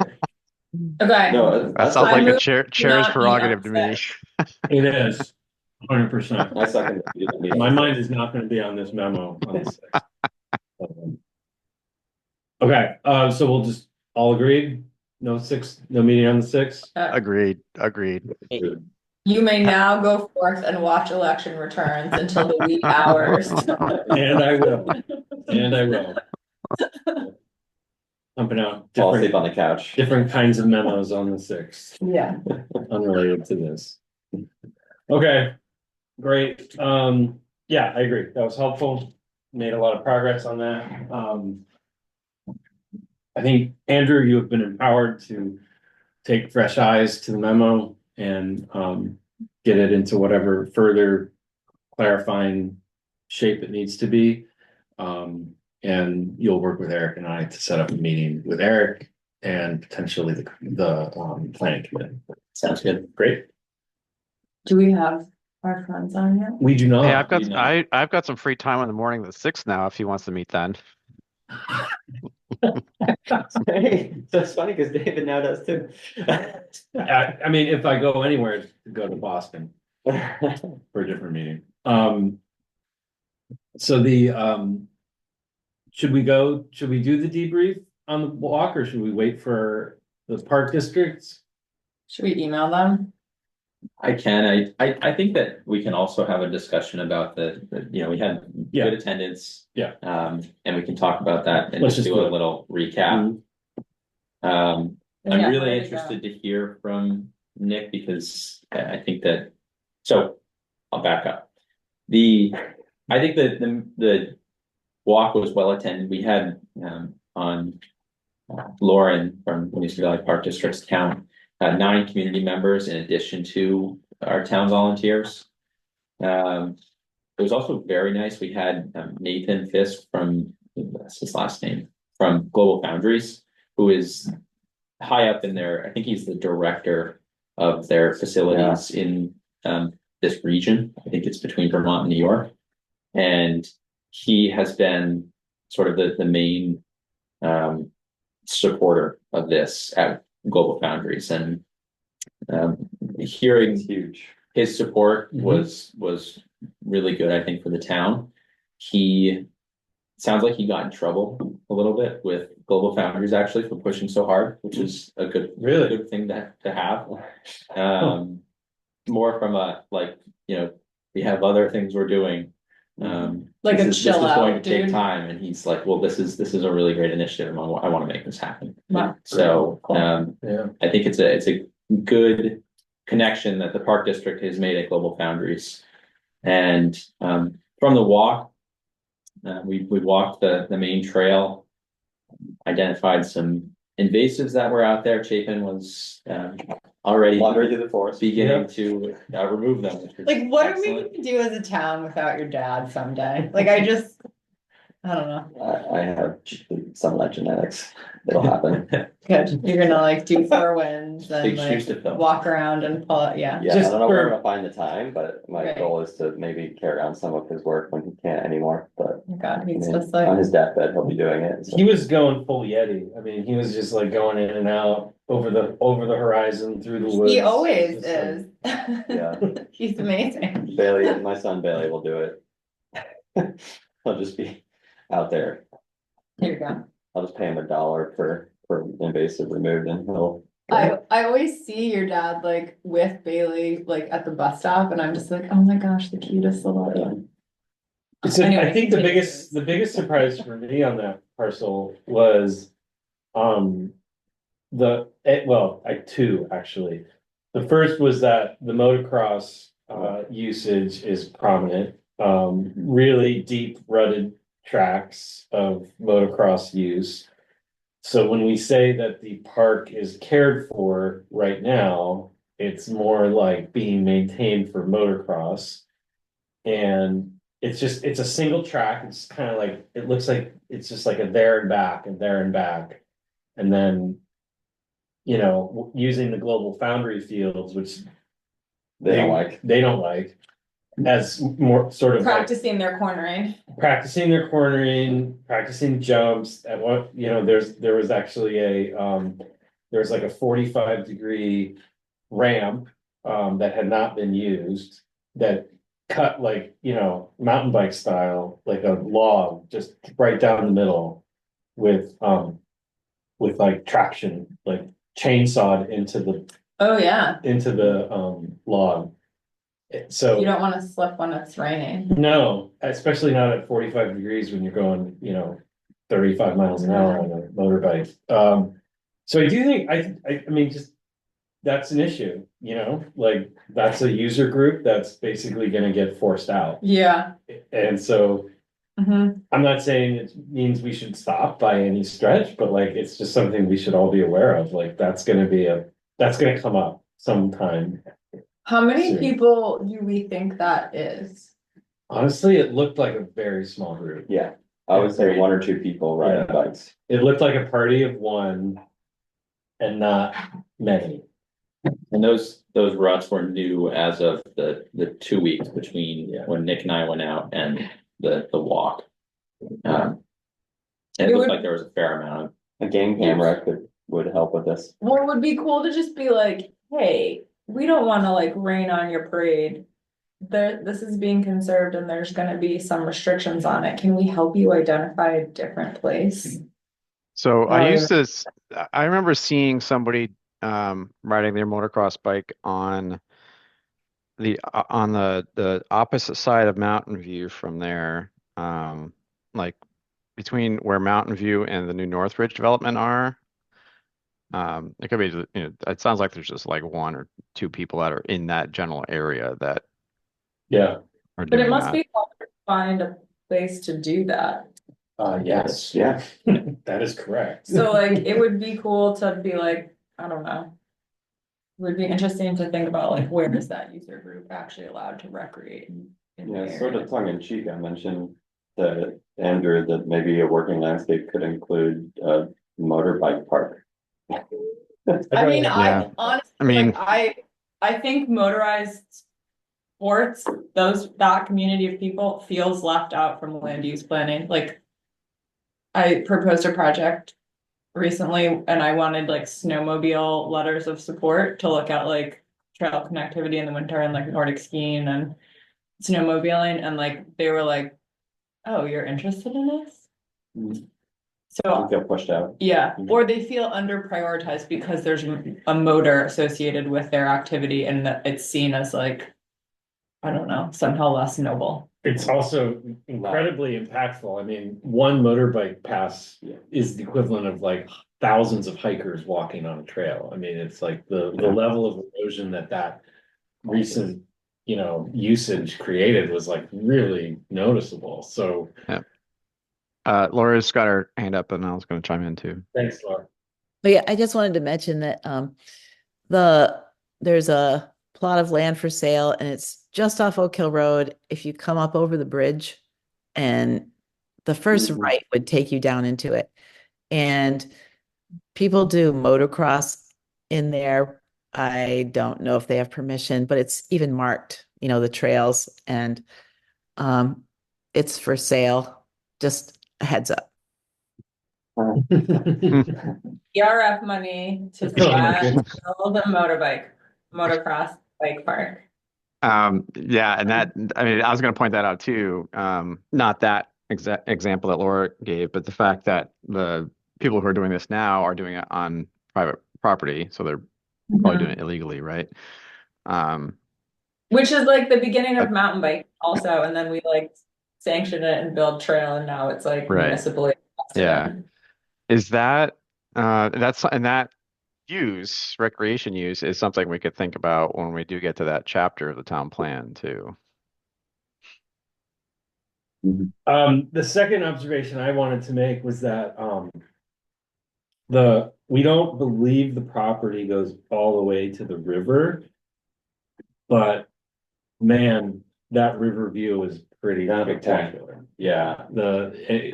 Okay. no. That sounds I like a move chair's not be prerogative to me. upset. it is 100%. I second. My mind is not gonna be on this memo on the 6th. Okay, so we'll just all agree, no meeting on the 6th? Agreed, agreed. You may now go forth and watch election returns until the wee hours. And I will, and I will. Pumping out Fall asleep different, on the couch. different kinds of memos on the 6th, Yeah. unrelated to this. Okay, great, yeah, I agree, that was helpful, made a lot of progress on that, I think, Andrew, you have been empowered to take fresh eyes to the memo and, get it into whatever further clarifying shape it needs to be. And you'll work with Eric and I to set up a meeting with Eric and potentially the planning committee. Sounds good. Great. Do we have our friends on yet? We do not. Hey, I've got, you know. I've got some free time in the morning of the 6th now, if he wants to meet then. Hey, so it's funny because David now does too. I mean, if I go anywhere, to go to Boston for a different meeting. So should we do the debrief on the walk or should we wait for the park districts? Should we email them? I can, I think that we can also have a discussion about you know, we had Yeah. good attendance. Yeah. And we can talk about that and Let's just just do do a it. little recap. I'm Yeah, really there you go. interested to hear from Nick because I think that, so I'll back up. I think that the walk was well attended. We had, on Lauren from Williston Valley Park District's count, 9 community members in addition to our town volunteers. It was also very nice. We had Nathan Fisk from, that's his last name, from Global Foundries, who is high up in there. I think he's the director of their facilities in this region. I think it's between Vermont and New York. And he has been sort of the main supporter of this at Global Foundries, and hearing Huge. his support Mhm. was really good, I think, for the town. He sounds like he got in trouble a little bit with Global Foundries actually for pushing so hard, which is a Really? good thing to have. More from a, like, we have other things we're doing. Like a this chill is going out, to take dude. time, and he's like, well, this is a really great initiative, and I want to make this happen. Wow. So, Cool. Yeah. I think it's a good connection that the park district has made at Global Foundries. And from the walk, we walked the main trail, identified some invasives that were out there. Chapin was already Wandering through the forest. beginning to remove them. which is Like, what are we excellent. gonna do as a town without your dad someday? Like, I don't know. I have some of that genetics. It'll happen. Good. You're gonna like do 4 winds and Big shoes like to fill. walk around and pull it, yeah. Yeah, Just I don't know where for- I'm gonna find the time, but my Right. goal is to maybe carry on some of his work when he can't anymore, but. Oh God, I he's mean, just on like, his deathbed, he'll be doing it. so. He was going full Yeti. I mean, he was just like going in and out over the horizon through the woods. he always Just like- is. Yeah. He's amazing. Bailey, my son Bailey will do it. He'll just be out there. Here you go. I'll just pay him $1 for invasive removed and he'll. I always see your dad like with Bailey, like at the bus stop, and I'm just like, oh my gosh, the cutest little. So I Anyway, think the continue. biggest surprise for me on that parcel was, I two actually. The first was that the motocross usage is prominent, really deep rutted tracks of motocross use. So when we say that the park is cared for right now, it's more like being maintained for motocross. And it's a single track. It's kind of like, it looks like it's just like a there and back and there and back. And then, using the Global Foundry fields, which They don't like. they don't like, as more sort of like Practicing their cornering. practicing their cornering, practicing jumps. At what, there was actually there was like a 45-degree ramp that had not been used, that cut like, mountain bike style, like a log, just right down the middle with like traction, like chainsawed into the Oh, yeah. log. So. You don't want to slip when it's raining. No, especially not at 45 degrees when you're going, 35 miles an hour on a motorbike. So I do think, I mean, just, that's an issue, like, that's a user group that's basically gonna get forced out. Yeah. And so Mhm. I'm not saying it means we should stop by any stretch, but like, it's just something we should all be aware of, like, that's gonna come up sometime. How many Soon. people do we think that is? Honestly, it looked like a very small group. Yeah, I would say 1 or 2 people riding bikes. It looked like a party of one and not many. And those ruts were new as of the 2 weeks between when Nick and I went out and the walk. And it looked like there was a fair amount of. A game camera would help with this. Well, it would be cool to just be like, hey, we don't want to like rain on your parade. This is being conserved and there's gonna be some restrictions on it. Can we help you identify a different place? So Oh, I remember seeing somebody riding their motocross bike on the opposite side of Mountain View from there, like between where Mountain View and the new Northridge development are. It could be, it sounds like there's just like 1 or 2 people that are in that general area that Yeah. are But doing it must that. be hard to find a place to do that. Yes. Yeah. That is correct. So like, it would be cool to be like, I don't know. It would be interesting to think about like, where is that user group actually allowed to recreate? in the Yeah, sort area? of tongue in cheek, I mentioned to Andrew that maybe a working landscape could include a motorbike park. I mean, Yeah. I honestly, I mean- like, I think motorized sports, that community of people feels left out from land use planning, like. I proposed a project recently and I wanted like snowmobile letters of support to look at like trail connectivity in the winter and like Nordic skiing and snowmobiling, and like, they were like, oh, you're interested in this? So, Feel pushed out. yeah, or they feel under prioritized because there's a motor associated with their activity and that it's seen as like, I don't know, somehow less noble. It's also incredibly impactful. I mean, one motorbike pass is the equivalent of like thousands of hikers walking on a trail. I mean, it's like the level of erosion that recent, usage created was like really noticeable. So Laura's got her hand up and I was going to chime in too. thanks, Laura. But yeah, I just wanted to mention that there's a plot of land for sale and it's just off Oak Hill Road. If you come up over the bridge and the first right would take you down into it. And people do motocross in there. I don't know if they have permission, but it's even marked, the trails and it's for sale. Just a heads up. ERF money to build a motocross bike park. Yeah, and I was going to point that out too. Not that example that Laura gave, but the fact that the people who are doing this now are doing it on private property, so they're probably doing it illegally, right? Which is like the beginning of mountain bike also, and then we like sanction it and build trail, and now it's like Right. municipally. Yeah. Is that that recreation use is something we could think about when we do get to that chapter of the town plan too. The second observation I wanted to make was that we don't believe the property goes all the way to the river, but man, that river view is pretty spectacular. Yeah,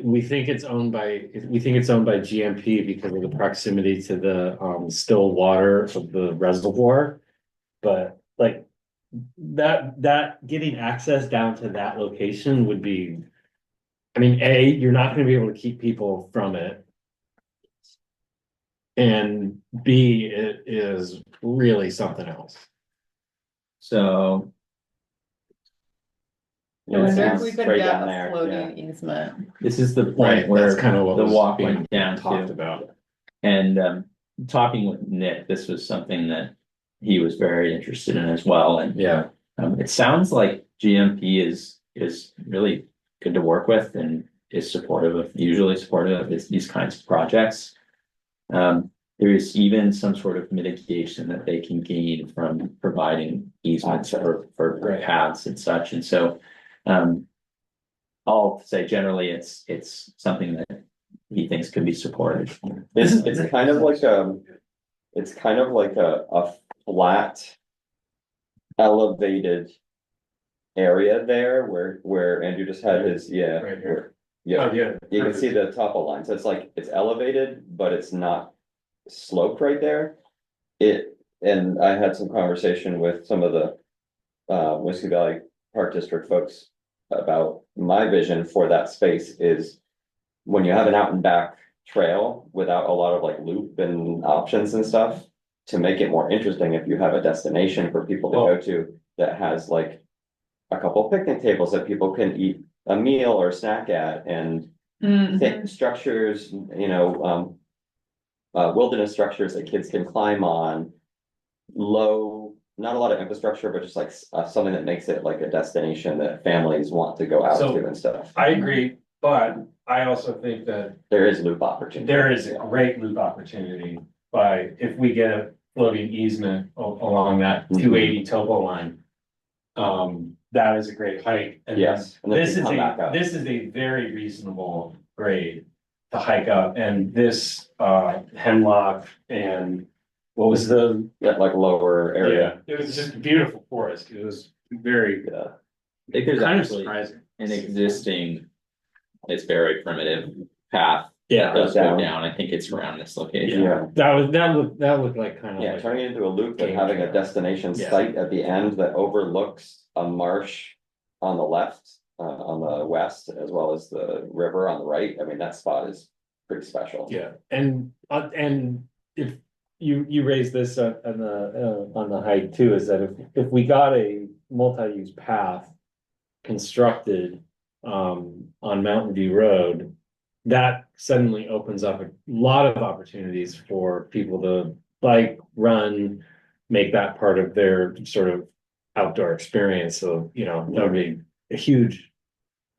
we think it's owned by GMP because of the proximity to the still water of the reservoir, but like that getting access down to that location would be, I mean, you're not going to be able to keep people from it, and B, it is really something else. So. I wonder if It's we could right get down a there, floating easement. This is the Right, point where that's kind of what the was walk being went down talked to. about. And talking with Nick, this was something that he was very interested in as well. And Yeah, it sounds like GMP is really good to work with and is usually supportive of these kinds of projects. There is even some sort of mitigation that they can gain from providing easements for Right. paths and such. And so I'll say generally it's something that he thinks could be supported. It's kind of like a flat elevated area there where Andrew just had his, Right here. yeah, Oh, yeah. you can see the topo line, so it's like, it's elevated, but it's not sloped right there. And I had some conversation with some of the Whiskey Valley Park District folks about my vision for that space is when you have an out and back trail without a lot of like loop and options and stuff, to make it more interesting, if you have a destination for people to go to that has like a couple picnic tables that people can eat a meal or snack at, and thick structures, wilderness structures that kids can climb on, low, not a lot of infrastructure, but just like something that makes it like a destination that families want to go out So, to and stuff. I agree, but I also think that There is loop opportunity. there is a great loop opportunity if we get a floating easement along that 280 topo line. That is a great hike. And Yes. And then this you is come back up. this is a very reasonable grade to hike up, and this hemlock and what was the That like lower area. It was just beautiful forest. It was very Yeah. I think there's kind of actually surprising. an existing, it's very primitive path Yeah, that does go down. down. I think it's around this location. Yeah. that looked like kind of Yeah, like turning it into a loop and Game having a changer. destination Yeah. site at the end that overlooks a marsh on the left, on the west, as well as the river on the right. I mean, that spot is pretty special. Yeah, and if you raised this on the hike too, is that if we got a multi-use path constructed on Mountain View Road, that suddenly opens up a lot of opportunities for people to bike, run, make that part of their sort of outdoor experience. So, that would be a huge,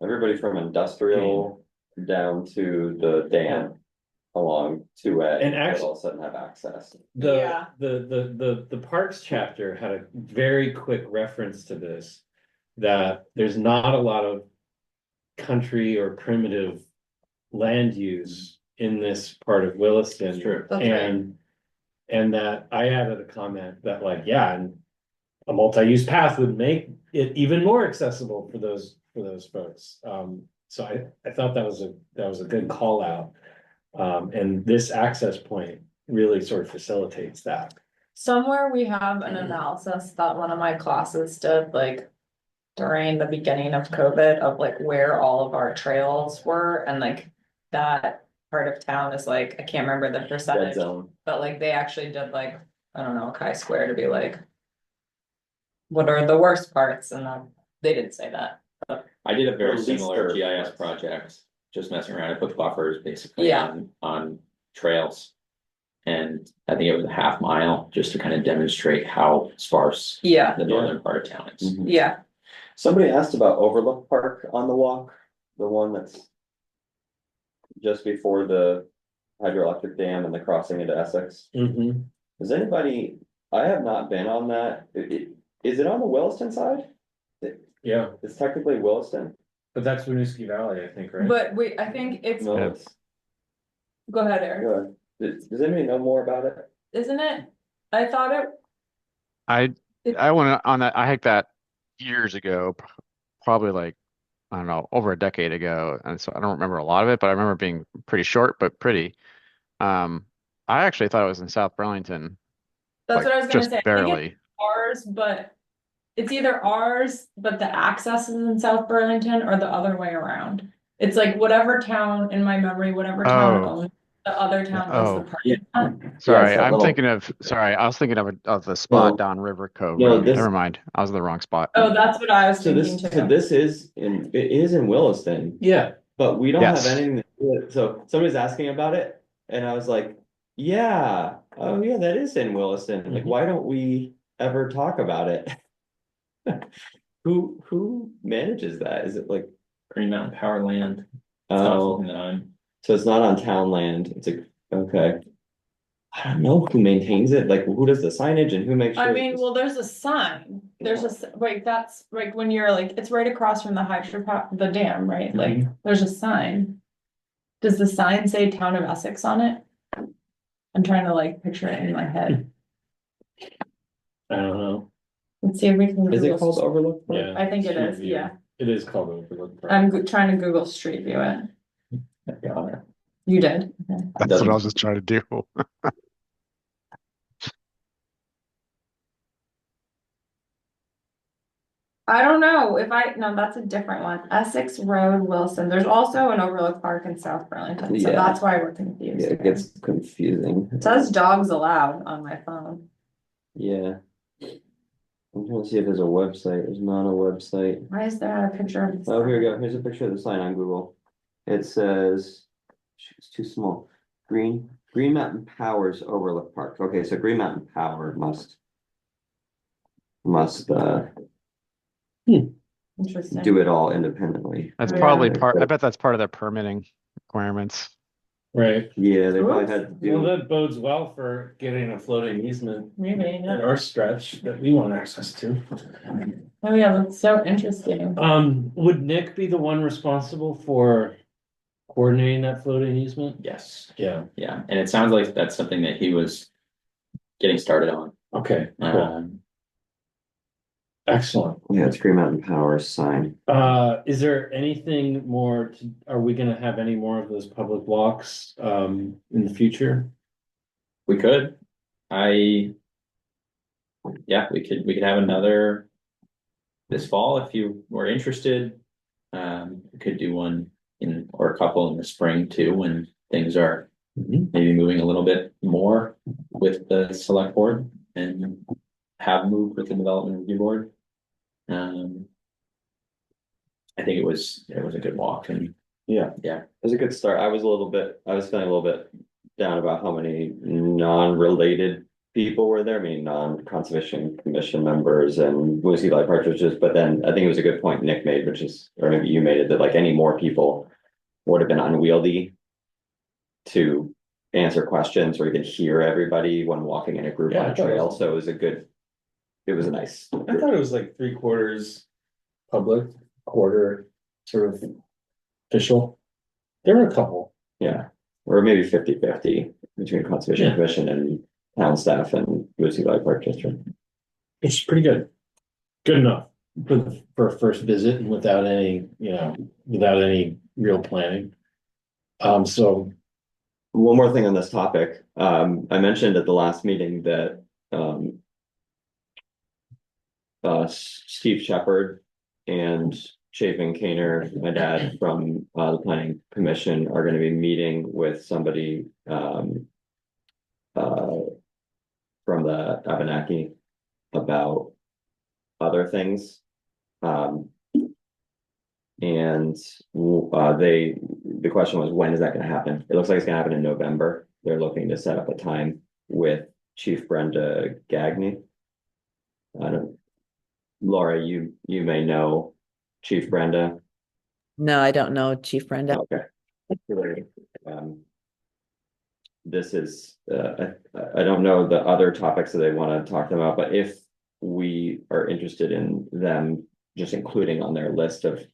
Everybody from industrial down to the dam along 2A. And would actually- all of a sudden have access. Yeah. the parks chapter had a very quick reference to this, that there's not a lot of country or primitive land use in this part of Williston. It's true. That's right. And that I added a comment that like, yeah, and a multi-use path would make it even more accessible for those folks. So I thought that was a good call out. And this access point really sort of facilitates that. Somewhere we have an analysis that one of my classes did, like. During the beginning of COVID, of like where all of our trails were, and like that part of town is like, I can't remember the Red percentage, zone. but like they actually did like, I don't know, chi-square to be like. What are the worst parts? And then they didn't say that. I did a very Least similar third GIS parts. project, just messing around. I put buffers basically Yeah. on trails. And I think it was a half mile, just to kind of demonstrate how sparse Yeah, the northern part of town is. Mhm. yeah, Somebody asked about Overlook Park on the walk, the one that's just before the hydroelectric dam and the crossing into Essex. Mhm. Does anybody, I have not been on that. Is it on the Williston side? Yeah, It's technically Williston? but that's Winooski Valley, I think, right? but wait, I think it's, No, Yeah. it's, go ahead, Eric, good. Does anybody know more about it? isn't it? I thought it. I went on that, I hiked that years ago, probably like, I don't know, over a decade ago. And so I don't remember a lot of it, but I remember it being pretty short, but pretty. I actually thought it was in South Burlington, That's like what I was gonna just say. I think barely. it's ours, but it's either ours, but the access is in South Burlington, or the other way around. It's like whatever town in my memory, whatever town Oh. owns, the other town does the Oh. parking lot. Sorry, that I'm little- thinking sorry, I was thinking of the spot No. down River Cove No, Road. this- Never mind. I was in the wrong spot. Oh, that's what I was So thinking this, too. so this is it is in Williston, Yeah, but we don't have Yes. anything to do with it. So somebody's asking about it, and I was like, yeah, oh yeah, that is in Williston. Like, Mhm. why don't we ever talk about it? Who manages that? Is it like, Green Mountain Power Land. It's not oh, something that I'm. so it's not on town land, it's a, okay. I don't know who maintains it, like who does the signage and who makes sure. I mean, well, there's a sign. There's like, that's like when you're like, it's right across from the dam, right? Like, there's a sign. Does the sign say Town of Essex on it? I'm trying to like picture it in my head. I don't know. Let's see if we can. Is it Google called Street- Overlook Park? Yeah. I think it Street is, view. yeah. It is called Overlook Park. I'm trying to Google Street View it. You did? Okay. That's what I was just trying to do. I don't know if no, that's a different one. Essex Road, Wilson. There's also an Overlook Park in South Burlington, so Yeah. that's why we're confused. Yeah, it gets confusing. It says dogs allowed on my phone. Yeah. I'm trying to see if there's a website, there's not a website. Why is there a picture of? Oh, here we go, here's a picture of the sign on Google. It says, shoot, it's too small. Green Mountain Power's Overlook Park. Okay, so Green Mountain Power must Interesting. do it all independently. That's Yeah. probably I bet that's part of their permitting requirements. Right. Yeah, they probably Oops. had to Well, do, that bodes well for getting a floating easement Maybe, in yeah. our stretch that we want access to. Oh, yeah, that's so interesting. Would Nick be the one responsible for coordinating that floating easement? Yes, Yeah, yeah, and it sounds like that's something that he was getting started on. okay, cool, Um, excellent. yeah, it's Green Mountain Power's sign. Is there anything more are we gonna have any more of those public walks, in the future? we could, yeah, we could have another this fall if you were interested. We could do one or a couple in the spring too, when things are maybe moving a little bit more with the select board and have moved with the development review board. I think it was a good walk, and Yeah. Yeah. It was a good start. I was feeling a little bit down about how many non-related people were there, I mean, non-conservation commission members and Lucy Light partridges, but then I think it was a good point Nick made, which is, or maybe you made it, that like any more people would have been unwieldy to answer questions or even hear everybody when walking in a group Yeah, on I a thought it trail, was- so it was a nice. I thought it was like 3/4 public, quarter sort of official. There were a couple. Yeah, or maybe 50-50 between Conservation Yeah. Commission and town staff and Lucy Light Park District. It's pretty good. Good enough for a first visit and without any, without any real planning. So One more thing on this topic, I mentioned at the last meeting that, Steve Shepherd and Chapin Kaner, my dad from, the planning commission are gonna be meeting with somebody, from the Abenaki about other things. And the question was, when is that gonna happen? It looks like it's gonna happen in November. They're looking to set up a time with Chief Brenda Gagne. I don't, Laura, you may know Chief Brenda. No, I don't know Chief Brenda. Okay. This is, I don't know the other topics that they want to talk to them about, but if we are interested in them just including on their list of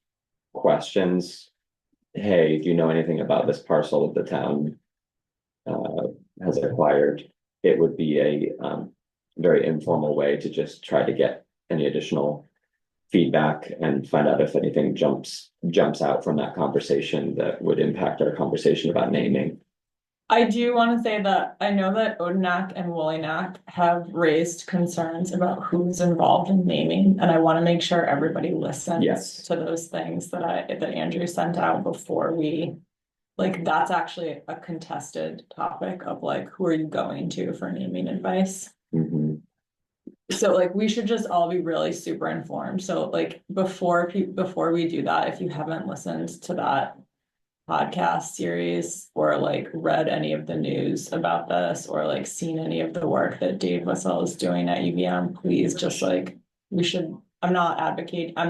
questions, hey, do you know anything about this parcel that the town has acquired? It would be a very informal way to just try to get any additional feedback and find out if anything jumps out from that conversation that would impact our conversation about naming. I do want to say that I know that Odenak and Woollynack have raised concerns about who's involved in naming, and I want to make sure everybody listens Yes. to those things that Andrew sent out before we, like, that's actually a contested topic of like, who are you going to for naming advice? Mhm. So like, we should just all be really super informed. So like, before we do that, if you haven't listened to that podcast series or like read any of the news about this or like seen any of the work that Dave Whistle is doing at UVM, please just like, I'm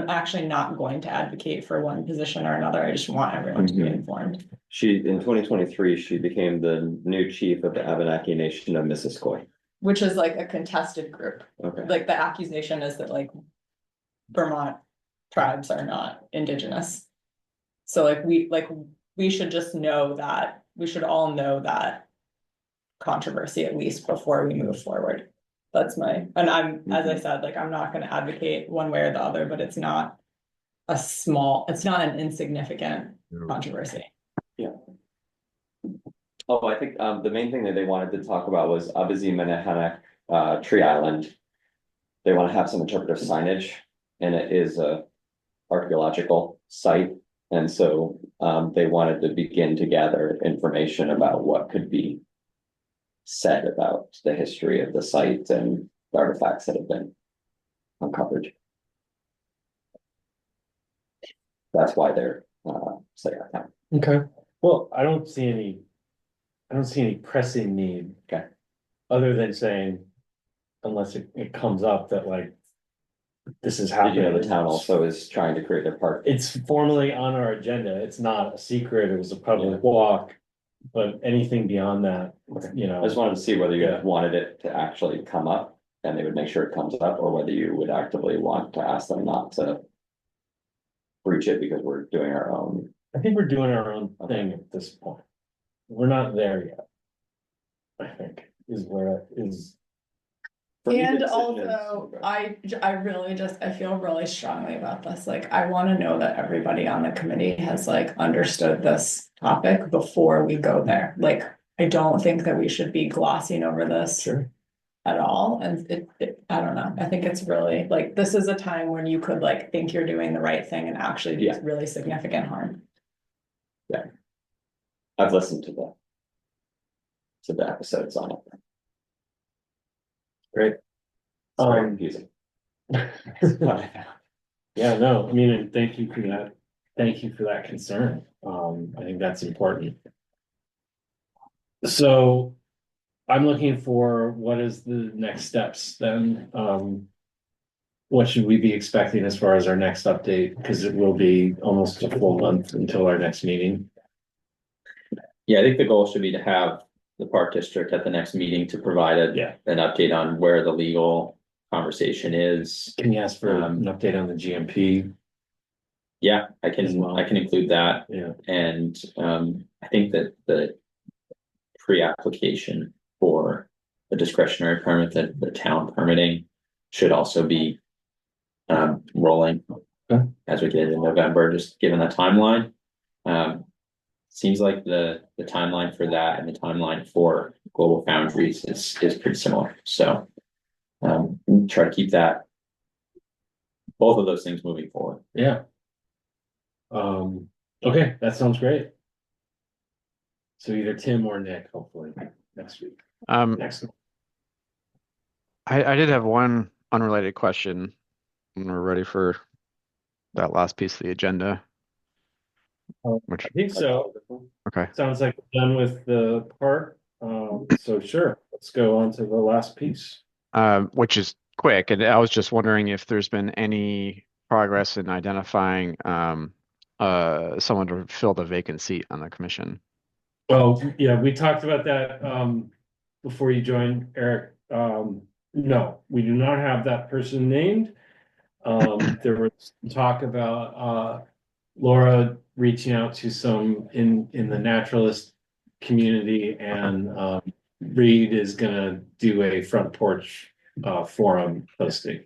actually not going to advocate for one position or another. I just want everyone to be informed. In 2023, she became the new chief of the Abenaki Nation of Missisquoi. Which is like a contested group. Okay. Like the accusation is that like Vermont tribes are not indigenous. So like we should just know that, we should all know that controversy at least before we move forward. That's and as I said, like, I'm not gonna advocate one way or the other, but it's not an insignificant controversy. Yeah. Oh, I think the main thing that they wanted to talk about was Abizi-Menehanek Tree Island. They want to have some interpretive signage, and it is a archaeological site. And so they wanted to begin to gather information about what could be said about the history of the site and the artifacts that have been uncovered. That's why they're saying that. Okay, well, I don't see any pressing need. Okay. Other than saying, unless it comes up that like, this is Did you happening. know the town also is trying to create a park? It's formally on our agenda. It's not a secret. It was a public walk. But anything beyond that, I just wanted to see whether you Yeah. wanted it to actually come up and they would make sure it comes up, or whether you would actively want to ask them not to breach it because we're doing our own. I think we're doing our own thing at this point. We're not there yet. I think is where it is. For me, the And decision also, is- I feel really strongly about this, like, I wanna know that everybody on the committee has like understood this topic before we go there. Like, I don't think that we should be glossing over this Sure. at all, and I don't know, I think it's really, like, this is a time when you could like think you're doing the right thing and actually do Yeah. really significant harm. I've listened to the episodes on it. Great. It's very Um, confusing. Yeah, no, I mean, and thank you for that. Thank you for that concern. I think that's important. So I'm looking for what is the next steps then? What should we be expecting as far as our next update? Because it will be almost a full month until our next meeting. Yeah, I think the goal should be to have the park district at the next meeting to provide Yeah. an update on where the legal conversation is. Can you ask for an update on the GMP? Yeah, I As can, well. I can include that. Yeah. And I think that the pre-application for the discretionary permit, that the town permitting should also be rolling Okay. as we get into November, just given that timeline. Seems like the timeline for that and the timeline for Global Foundries is pretty similar. So try to keep that, both of those things moving forward. Yeah. Okay, that sounds great. So either Tim or Nick, hopefully next week. Next. I did have one unrelated question when we're ready for that last piece of the agenda. Which, I think so. okay. Sounds like we're done with the part. So sure, let's go on to the last piece. Which is quick, and I was just wondering if there's been any progress in identifying someone to fill the vacant seat on the commission. Well, yeah, we talked about that before you joined, Eric. No, we do not have that person named. There was talk about Laura reaching out to some in the naturalist community, and Reed is gonna do a front porch forum posting.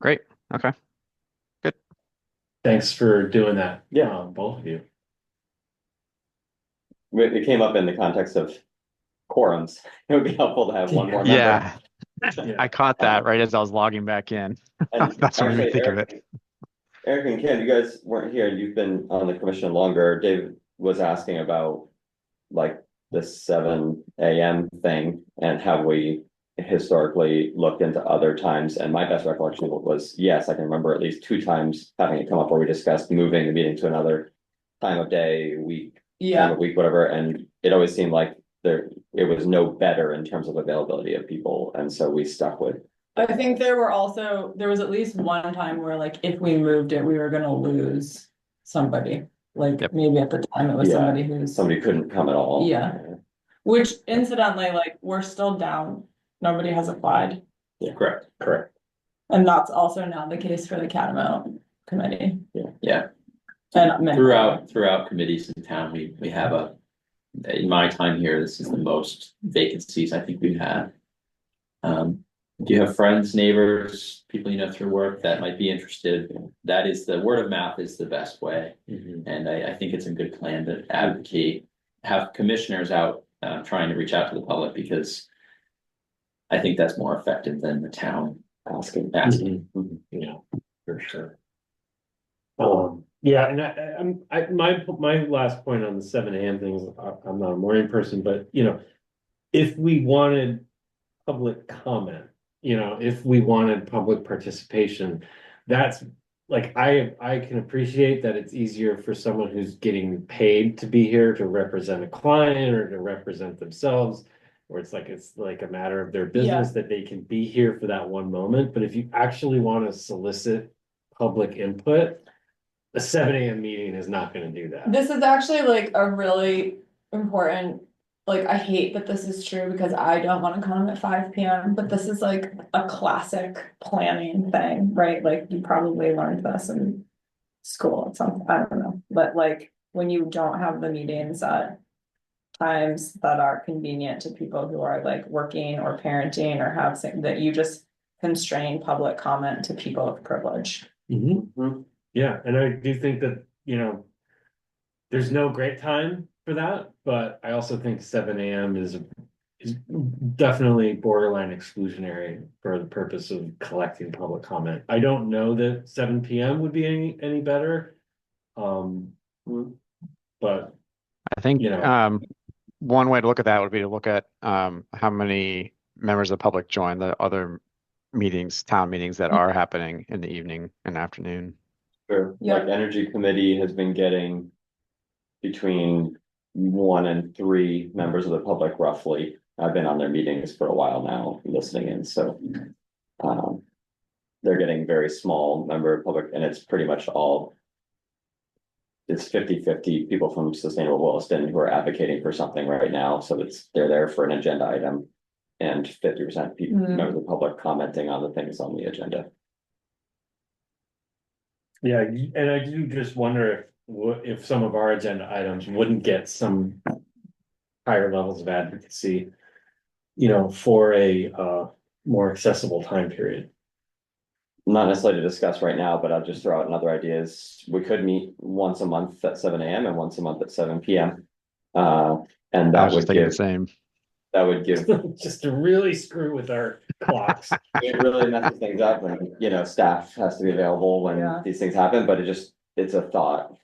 Great. Okay. Good. Thanks for doing that. Yeah. Both of you. It came up in the context of quorums. It would be helpful to have one more member. Yeah. Yeah. I caught that right as I was logging back in. And That's what made me actually, think of it. Eric and Ken, you guys weren't here, and you've been on the commission longer. David was asking about like the 7 a.m. thing, and have we historically looked into other times? And my best recollection was, yes, I can remember at least 2 times having it come up where we discussed moving the meeting to another time of day, week, time of week, whatever, and it always seemed like it was no better in terms of availability of people, and so we stuck with. I think there was at least one time where like if we moved it, we were gonna lose somebody. Like Yep. maybe at the time it was Yeah, somebody who's, Somebody couldn't come at all. Yeah. which incidentally, like we're still down. Nobody has applied. Correct. And that's also now the case for the Catamount Committee. Yeah. And Throughout committees in town, we have in my time here, this is the most vacancies I think we've had. Do you have friends, neighbors, people you know through work that might be interested? That is, the word of mouth is the best way. And I think it's a good plan to advocate, have commissioners out trying to reach out to the public, because I think that's more effective than the town asking. Yeah, for sure. Yeah, and my last point on the 7 a.m. thing is I'm not a morning person, but if we wanted public comment, if we wanted public participation, that's like, I can appreciate that it's easier for someone who's getting paid to be here to represent a client or to represent themselves, or it's like a matter of their business that they can be here for that one moment. But if you actually want to solicit public input, a 7 a.m. meeting is not going to do that. this is actually like a really important, like I hate that this is true because I don't want to come at 5 p.m. But this is like a classic planning thing, right? Like you probably learned this in school at some, I don't know, but like when you don't have the meetings at times that are convenient to people who are like working or parenting or have that, you just constrain public comment to people of privilege. Yeah, and I do think that, there's no great time for that, but I also think 7 a.m. is definitely borderline exclusionary for the purpose of collecting public comment. I don't know that 7 p.m. would be any better. But I think one way to look at that would be to look at how many members of the public join the other meetings, town meetings that are happening in the evening and afternoon. Sure. Like Energy Committee has been getting between 1 and 3 members of the public roughly. I've been on their meetings for a while now, listening in, so. They're getting very small number of public, and it's pretty much all. It's 50-50 people from Sustainable Williston who are advocating for something right now, so they're there for an agenda item. And 50% people, members of the public commenting on the things on the agenda. Yeah, and I do just wonder if some of our agenda items wouldn't get some higher levels of advocacy, for a more accessible time period. Not necessarily to discuss right now, but I'll just throw out another idea is we could meet once a month at 7 a.m. and once a month at 7 p.m. And I that was just would thinking the give, same. that would give, Just to really screw with our clocks. it really messes things up and, staff has to be available when Yeah. these things happen, but it's a thought.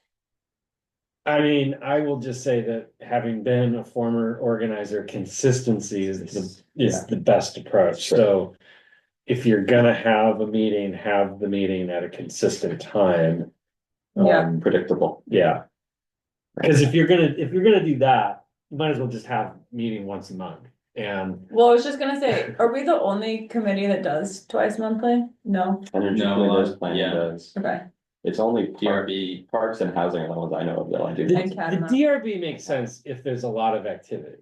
I mean, I will just say that having been a former organizer, consistency is the best approach. Sure. So if you're gonna have a meeting, have the meeting at a consistent time. Yeah. Predictable. Yeah. Because if you're gonna do that, you might as well just have a meeting once a month. And Well, I was just gonna say, are we the only committee that does twice monthly? No, Energy No, committee does, planning yeah. does. okay, It's only DRB, parks and housing are the ones I know of that I do. the, And Catamount. the DRB makes sense if there's a lot of activity.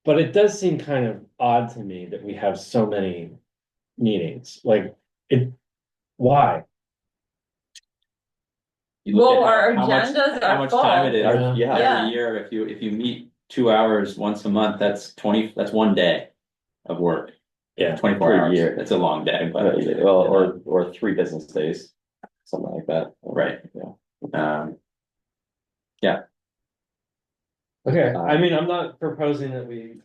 But it does seem kind of odd to me that we have so many meetings, why? you look Well, at our how much, agendas how are much time it full. is. Yeah. Yeah. Every year, if you meet 2 hours once a month, that's 1 day of work. Yeah. 24 Per hours. year. It's a long day, but. Well, or 3 business days, something like that. Right. Yeah. Okay, I mean, I'm not proposing that we,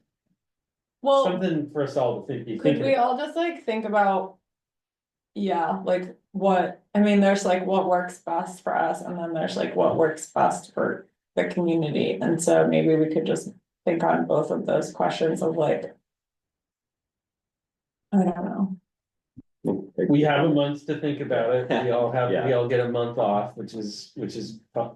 Well, something for us all to be could thinking we about. all just like think about? Yeah, like what, I mean, there's like what works best for us, and then there's like what works best for the community, and so maybe we could just think on both of those questions of like. I don't know. We have a month to think about it, we all Yeah. get a month off, which is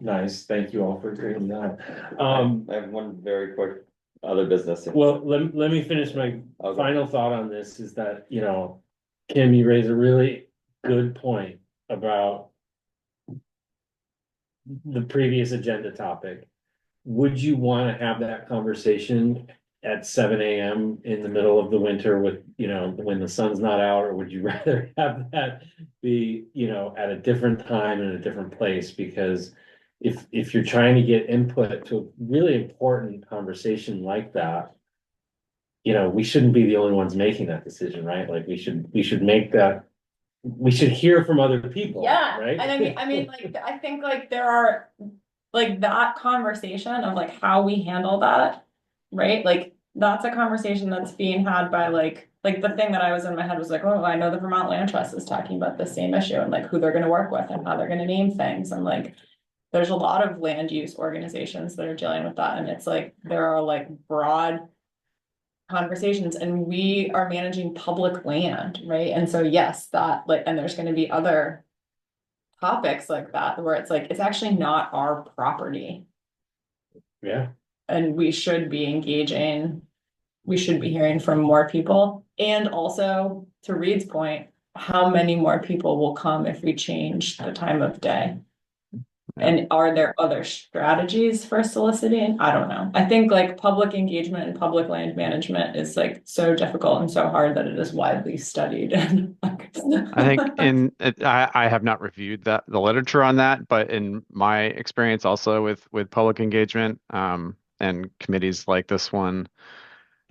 nice, thank you all for agreeing that. I have one very quick other business. Well, let me finish my Okay. final thought on this is that, Kim, you raise a really good point about the previous agenda topic. Would you want to have that conversation at 7 a.m. in the middle of the winter with, when the sun's not out, or would you rather have that be, at a different time and a different place? Because if you're trying to get input to a really important conversation like that, we shouldn't be the only ones making that decision, right? Like we should make that, we should hear from other people. Yeah, Right? and I mean, like, I think like there are, like, that conversation of like how we handle that, right? Like, that's a conversation that's being had by like the thing that I was in my head was like, oh, I know the Vermont Land Trust is talking about the same issue and like who they're gonna work with and how they're gonna name things, and like there's a lot of land use organizations that are dealing with that, and it's like there are like broad conversations, and we are managing public land, right? And so yes, that like, and there's gonna be other topics like that where it's like it's actually not our property, Yeah. and we should be engaging, we should be hearing from more people. And also, to Reed's point, how many more people will come if we change the time of day? And are there other strategies for soliciting? I don't know. I think like public engagement and public land management is like so difficult and so hard that it is widely studied. I think I have not reviewed the literature on that, but in my experience also with public engagement and committees like this one,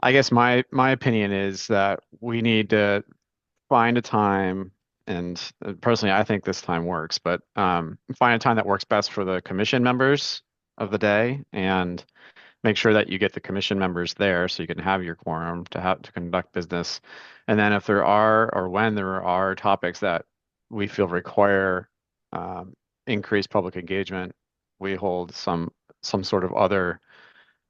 I guess my opinion is that we need to find a time, and personally I think this time works, but find a time that works best for the commission members of the day, and make sure that you get the commission members there so you can have your quorum to conduct business. And then if there are, or when there are topics that we feel require increased public engagement, we hold some sort of other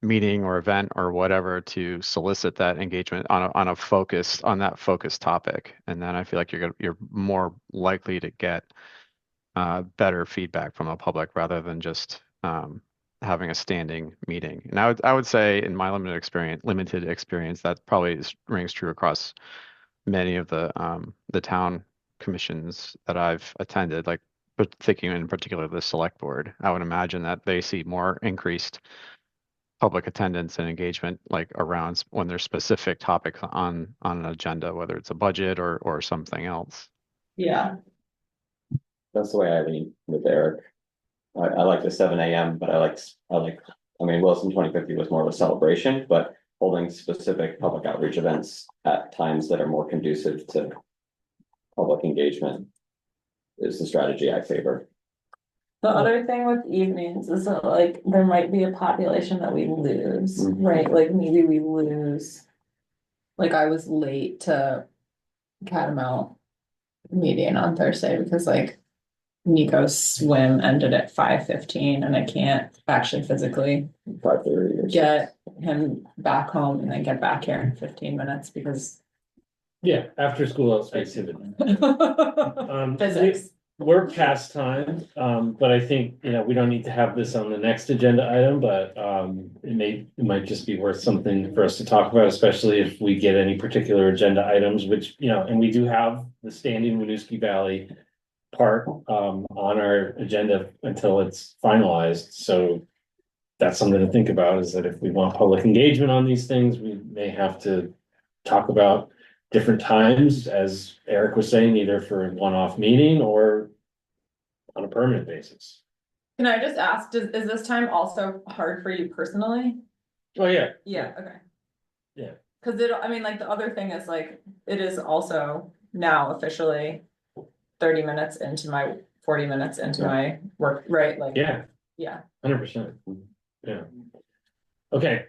meeting or event or whatever to solicit that engagement on that focused topic. And then I feel like you're more likely to get better feedback from the public rather than just having a standing meeting. And I would say in my limited experience, that probably rings true across many of the town commissions that I've attended, like, but thinking in particular the select board. I would imagine that they see more increased public attendance and engagement, like around when there's specific topics on an agenda, whether it's a budget or something else. Yeah, That's the way I lean with Eric. I like the 7 a.m., but I mean, Wilson 2050 was more of a celebration, but holding specific public outreach events at times that are more conducive to public engagement is the strategy I favor. the other thing with evenings is that like there might be a population that we lose, Mhm. right? Like maybe we lose. Like I was late to Catamount meeting on Thursday because like Nico's swim ended at 5:15 and I can't actually physically 5:30 or get him back home and then get back here in 15 minutes because Yeah, after school activity. physics. We're past time, but I think, we don't need to have this on the next agenda item, but, it might just be worth something for us to talk about, especially if we get any particular agenda items, which, and we do have the standing Winooski Valley part, on our agenda until it's finalized, so that's something to think about, is that if we want public engagement on these things, we may have to talk about different times, as Eric was saying, either for a one-off meeting or on a permanent basis. Can I just ask, is this time also hard for you personally? Oh, yeah. Yeah, okay. Yeah. Cause I mean, like the other thing is like, it is also now officially 30 minutes into my 40 minutes into my work, right? Like, Yeah, yeah. 100%. Yeah. Okay,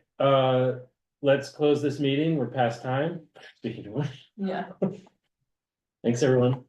let's close this meeting. We're past time. Speaking of which, Yeah. thanks, everyone.